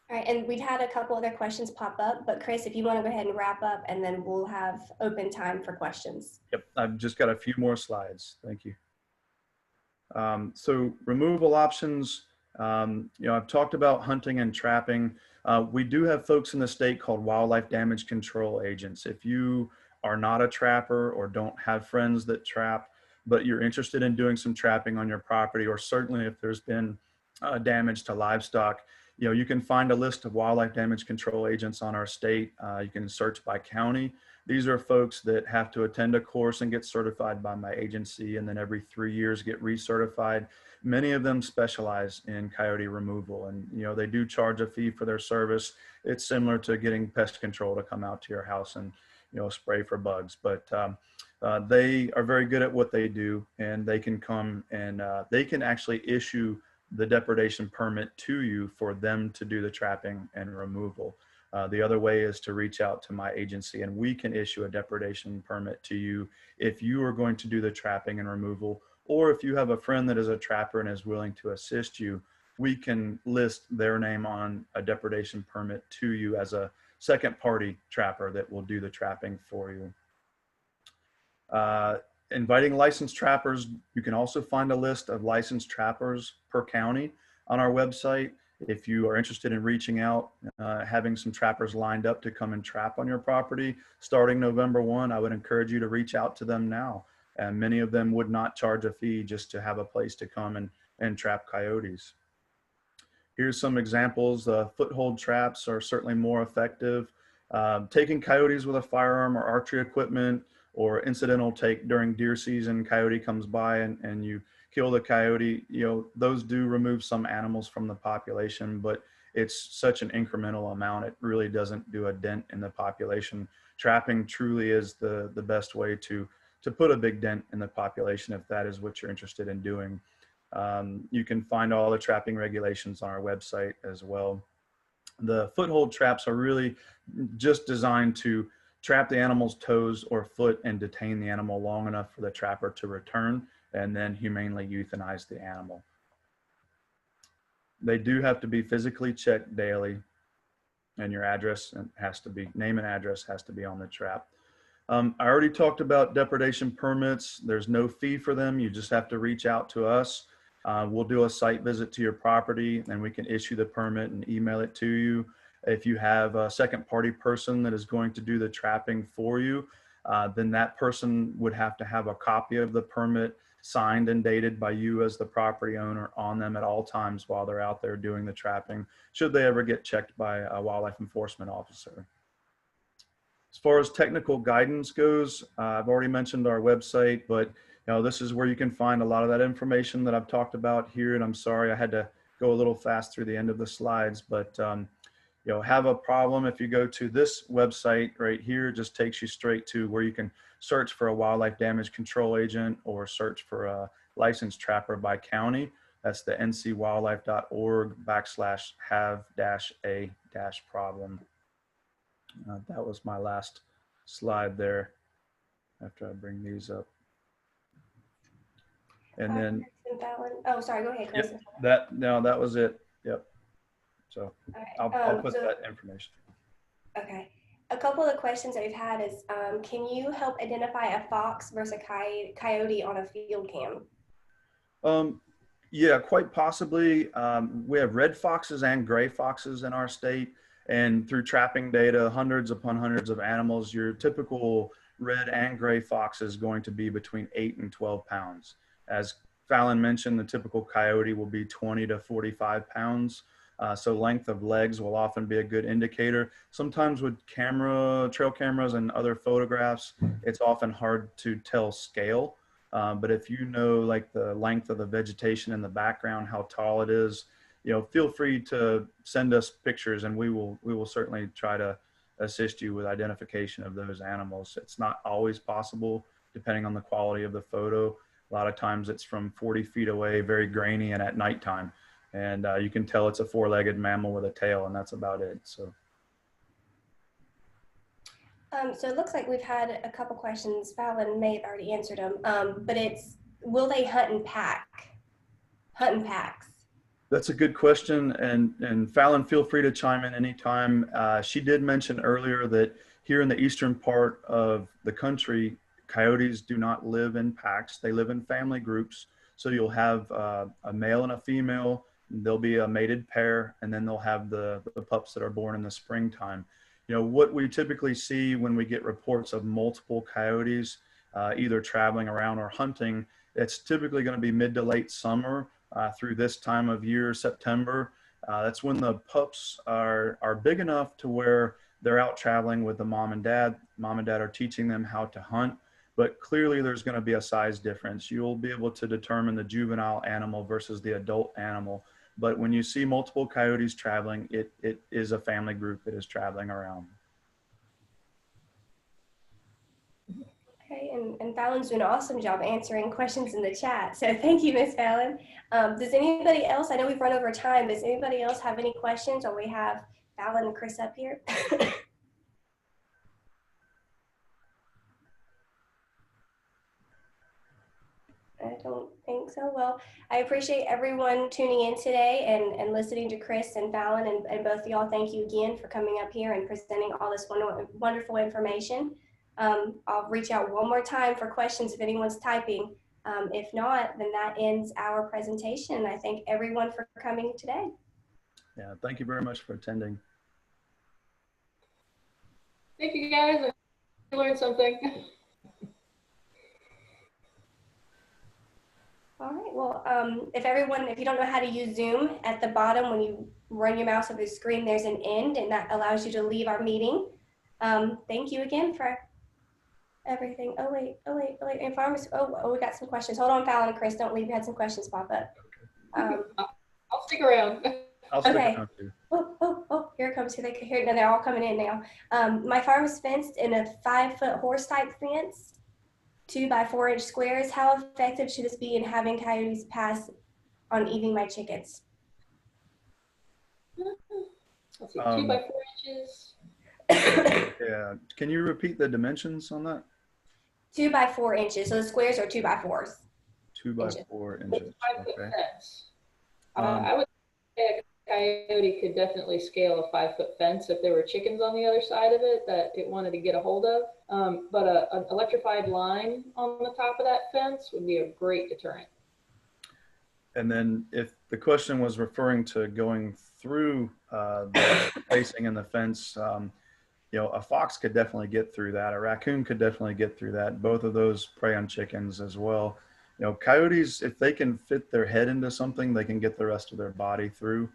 All right, and we've had a couple other questions pop up, but Chris, if you want to go ahead and wrap up, and then we'll have open time for questions. Yep, I've just got a few more slides. Thank you. So removal options, I've talked about hunting and trapping. We do have folks in the state called wildlife damage control agents. If you are not a trapper or don't have friends that trap, but you're interested in doing some trapping on your property, or certainly if there's been damage to livestock, you can find a list of wildlife damage control agents on our state. You can search by county. These are folks that have to attend a course and get certified by my agency, and then every 3 years get recertified. Many of them specialize in coyote removal, and they do charge a fee for their service. It's similar to getting pest control to come out to your house and spray for bugs, but they are very good at what they do, and they can come and they can actually issue the depredation permit to you for them to do the trapping and removal. The other way is to reach out to my agency, and we can issue a depredation permit to you if you are going to do the trapping and removal, or if you have a friend that is a trapper and is willing to assist you, we can list their name on a depredation permit to you as a second party trapper that will do the trapping for you. Inviting licensed trappers, you can also find a list of licensed trappers per county on our website. If you are interested in reaching out, having some trappers lined up to come and trap on your property starting November 1, I would encourage you to reach out to them now. And many of them would not charge a fee just to have a place to come and trap coyotes. Here's some examples. Foothold traps are certainly more effective. Taking coyotes with a firearm or archery equipment, or incidental take during deer season, coyote comes by and you kill the coyote, those do remove some animals from the population, but it's such an incremental amount, it really doesn't do a dent in the population. Trapping truly is the best way to put a big dent in the population if that is what you're interested in doing. You can find all the trapping regulations on our website as well. The foothold traps are really just designed to trap the animal's toes or foot and detain the animal long enough for the trapper to return and then humanely euthanize the animal. They do have to be physically checked daily, and your address has to be, name and address has to be on the trap. I already talked about depredation permits. There's no fee for them. You just have to reach out to us. We'll do a site visit to your property and we can issue the permit and email it to you. If you have a second party person that is going to do the trapping for you, then that person would have to have a copy of the permit signed and dated by you as the property owner on them at all times while they're out there doing the trapping, should they ever get checked by a wildlife enforcement officer. As far as technical guidance goes, I've already mentioned our website, but this is where you can find a lot of that information that I've talked about here. And I'm sorry I had to go a little fast through the end of the slides, but have a problem, if you go to this website right here, it just takes you straight to where you can search for a wildlife damage control agent or search for a licensed trapper by county. That's the ncwildlife.org/have-a-problem. That was my last slide there after I bring these up. And then, oh, sorry, go ahead, Chris. Yep, that was it. Yep. So right. I'll put that information. Okay. A couple of the questions that we've had is, can you help identify a fox versus a coyote on a field cam? Yeah, quite possibly. We have red foxes and gray foxes in our state, and through trapping data, hundreds upon hundreds of animals, your typical red and gray fox is going to be between 8 and 12 pounds. As Fallon mentioned, the typical coyote will be 20 to 45 pounds. So length of legs will often be a good indicator. Sometimes with trail cameras and other photographs, it's often hard to tell scale. But if you know like the length of the vegetation in the background, how tall it is, feel free to send us pictures and we will certainly try to assist you with identification of those animals. It's not always possible depending on the quality of the photo. A lot of times it's from 40 feet away, very grainy and at nighttime. And you can tell it's a four-legged mammal with a tail, and that's about it. So it looks like we've had a couple questions. Fallon may have already answered them, but it's, will they hunt in packs? That's a good question. And Fallon, feel free to chime in anytime. She did mention earlier that here in the eastern part of the country, coyotes do not live in packs. They live in family groups. So you'll have a male and a female. There'll be a mated pair, and then they'll have the pups that are born in the springtime. What we typically see when we get reports of multiple coyotes, either traveling around or hunting, it's typically going to be mid to late summer through this time of year, September. That's when the pups are big enough to where they're out traveling with the mom and dad. Mom and dad are teaching them how to hunt. but clearly there's going to be a size difference. You'll be able to determine the juvenile animal versus the adult animal. But when you see multiple coyotes traveling, it is a family group that is traveling around. Okay, and Fallon's doing an awesome job answering questions in the chat. So thank you, Miss Fallon. Does anybody else, I know we've run over time, does anybody else have any questions, or we have Fallon and Chris up here? I don't think so. Well, I appreciate everyone tuning in today and listening to Chris and Fallon, and both of y'all. Thank you again for coming up here and presenting all this wonderful information. I'll reach out one more time for questions if anyone's typing. If not, then that ends our presentation. I thank everyone for coming today. Yeah, thank you very much for attending. Thank you guys. I learned something. All right, well, if you don't know how to use Zoom, at the bottom when you run your mouse over the screen, there's an end, and that allows you to leave our meeting. Thank you again for everything. Oh wait, and farmers, we got some questions. Hold on, Fallon and Chris, don't leave, we had some questions pop up. I'll stick around. I'll stick around too. Oh, here it comes, here, they're all coming in now. My farm is fenced in a 5-foot horse type fence, 2 by 4 inch squares. How effective should this be in having coyotes pass on eating my chickens? Let's see, 2 by 4 inches. Yeah, can you repeat the dimensions on that? 2 by 4 inches. So the squares are 2 by 4s. 2 by 4 inches. 5-foot Okay. fence. I would say a coyote could definitely scale a 5-foot fence if there were chickens on the other side of it that it wanted to get a hold of. But an electrified line on the top of that fence would be a great deterrent. And then if the question was referring to going through the spacing in the fence, you know, a fox could definitely get through that. A raccoon could definitely get through that. Both of those prey on chickens as well. You know, coyotes, if they can fit their head into something, they can get the rest of their body through.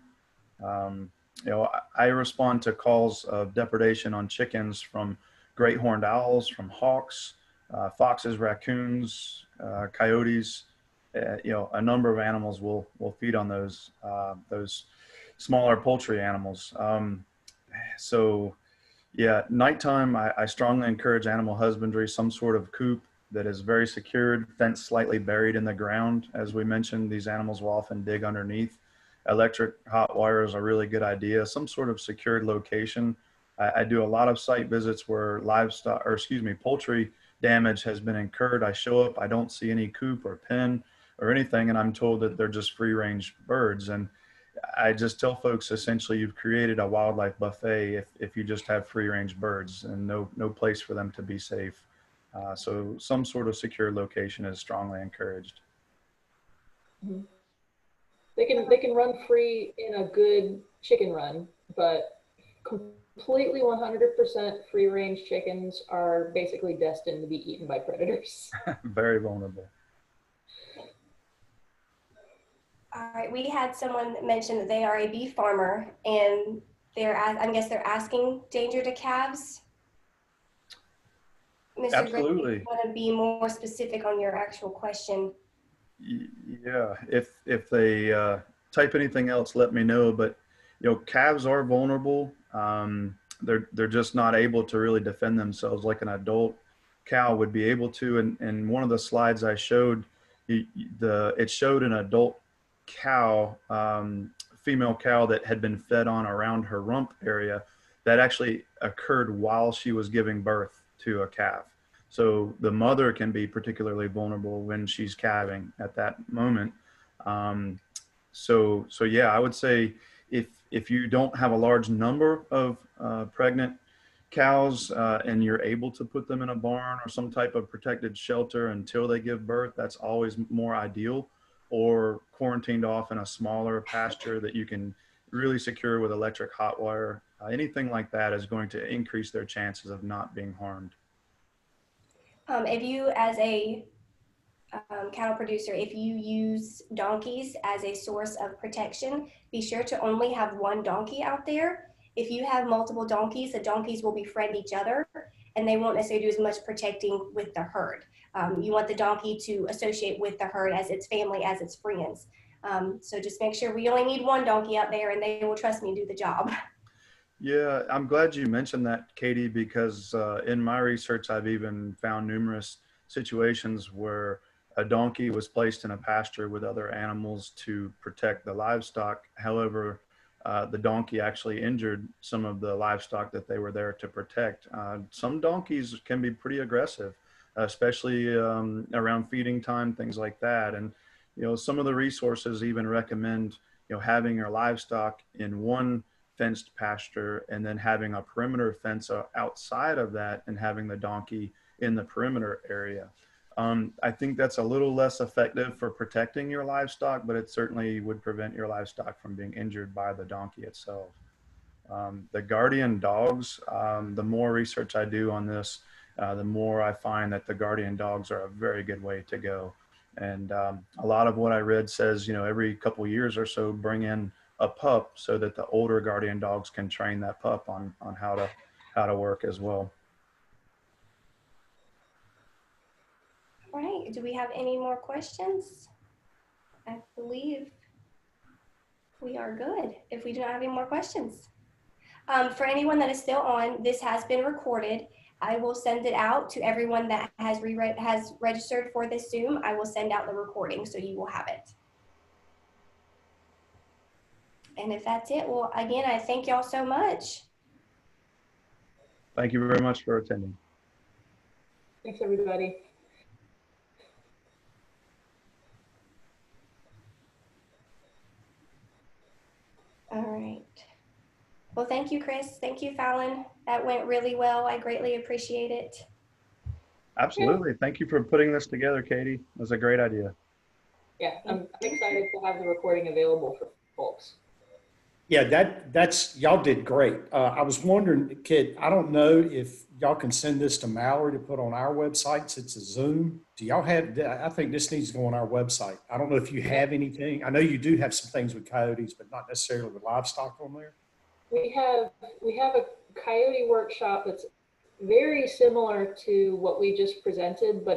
You know, I respond to calls of depredation on chickens from great horned owls, from hawks, foxes, raccoons, coyotes. You know, a number of animals will feed on those smaller poultry animals. So yeah, nighttime, I strongly encourage animal husbandry, some sort of coop that is very secured, fence slightly buried in the ground. As we mentioned, these animals will often dig underneath. Electric hot wire is a really good idea, some sort of secured location. I do a lot of site visits where poultry damage has been incurred. I show up, I don't see any coop or pen or anything, and I'm told that they're just free range birds. And I just tell folks, essentially, you've created a wildlife buffet if you just have free range birds and no place for them to be safe. So some sort of secure location is strongly encouraged. Mm-hmm. They can run free in a good chicken run, but completely 100% free range chickens are basically destined to be eaten by predators. Very vulnerable. All right, we had someone mention that they are a beef farmer, and I guess they're asking danger to calves. Mr. Absolutely. Gray, you want to be more specific on your actual question? Yeah, if they type anything else, let me know. But you know, calves are vulnerable. They're just not able to really defend themselves like an adult cow would be able to. And one of the slides I showed, it showed an adult cow, female cow that had been fed on around her rump area that actually occurred while she was giving birth to a calf. So the mother can be particularly vulnerable when she's calving at that moment. So yeah, I would say if you don't have a large number of pregnant cows and you're able to put them in a barn or some type of protected shelter until they give birth, that's always more ideal, or quarantined off in a smaller pasture that you can really secure with electric hot wire. Anything like that is going to increase their chances of not being harmed. If you, as a cattle producer, if you use donkeys as a source of protection, be sure to only have one donkey out there. If you have multiple donkeys, the donkeys will befriend each other, and they won't necessarily do as much protecting with the herd. You want the donkey to associate with the herd as its family, as its friends. So just make sure we only need one donkey out there, and they will trust me and do the job. Yeah, I'm glad you mentioned that, Katie, because in my research, I've even found numerous situations where a donkey was placed in a pasture with other animals to protect the livestock. However, the donkey actually injured some of the livestock that they were there to protect. Some donkeys can be pretty aggressive, especially around feeding time, things like that. And, some of the resources even recommend, having your livestock in one fenced pasture and then having a perimeter fence outside of that and having the donkey in the perimeter area. I think that's a little less effective for protecting your livestock, but it certainly would prevent your livestock from being injured by the donkey itself. The guardian dogs, the more research I do on this, the more I find that the guardian dogs are a very good way to go. And a lot of what I read says, every couple of years or so, bring in a pup so that the older guardian dogs can train that pup on how to work as well. All right, do we have any more questions? I believe we are good if we do not have any more questions. For anyone that is still on, this has been recorded. I will send it out to everyone that has registered for this Zoom. I will send out the recording so you will have it. And if that's it, well, again, I thank y'all so much. Thank you very much for attending. Thanks, everybody. All right. Well, thank you, Chris. Thank you, Fallon. That went really well. I greatly appreciate it. Absolutely. Thank you for putting this together, Katie. It was a great idea. Yeah, I'm excited to have the recording available for folks. Yeah, that's y'all did great. I was wondering, I don't know if y'all can send this to Mallory to put on our websites. It's a Zoom. Do y'all have? I think this needs to go on our website. I don't know if you have anything. I know you do have some things with coyotes, but not necessarily with livestock on there. We have a coyote workshop that's very similar to what we just presented, but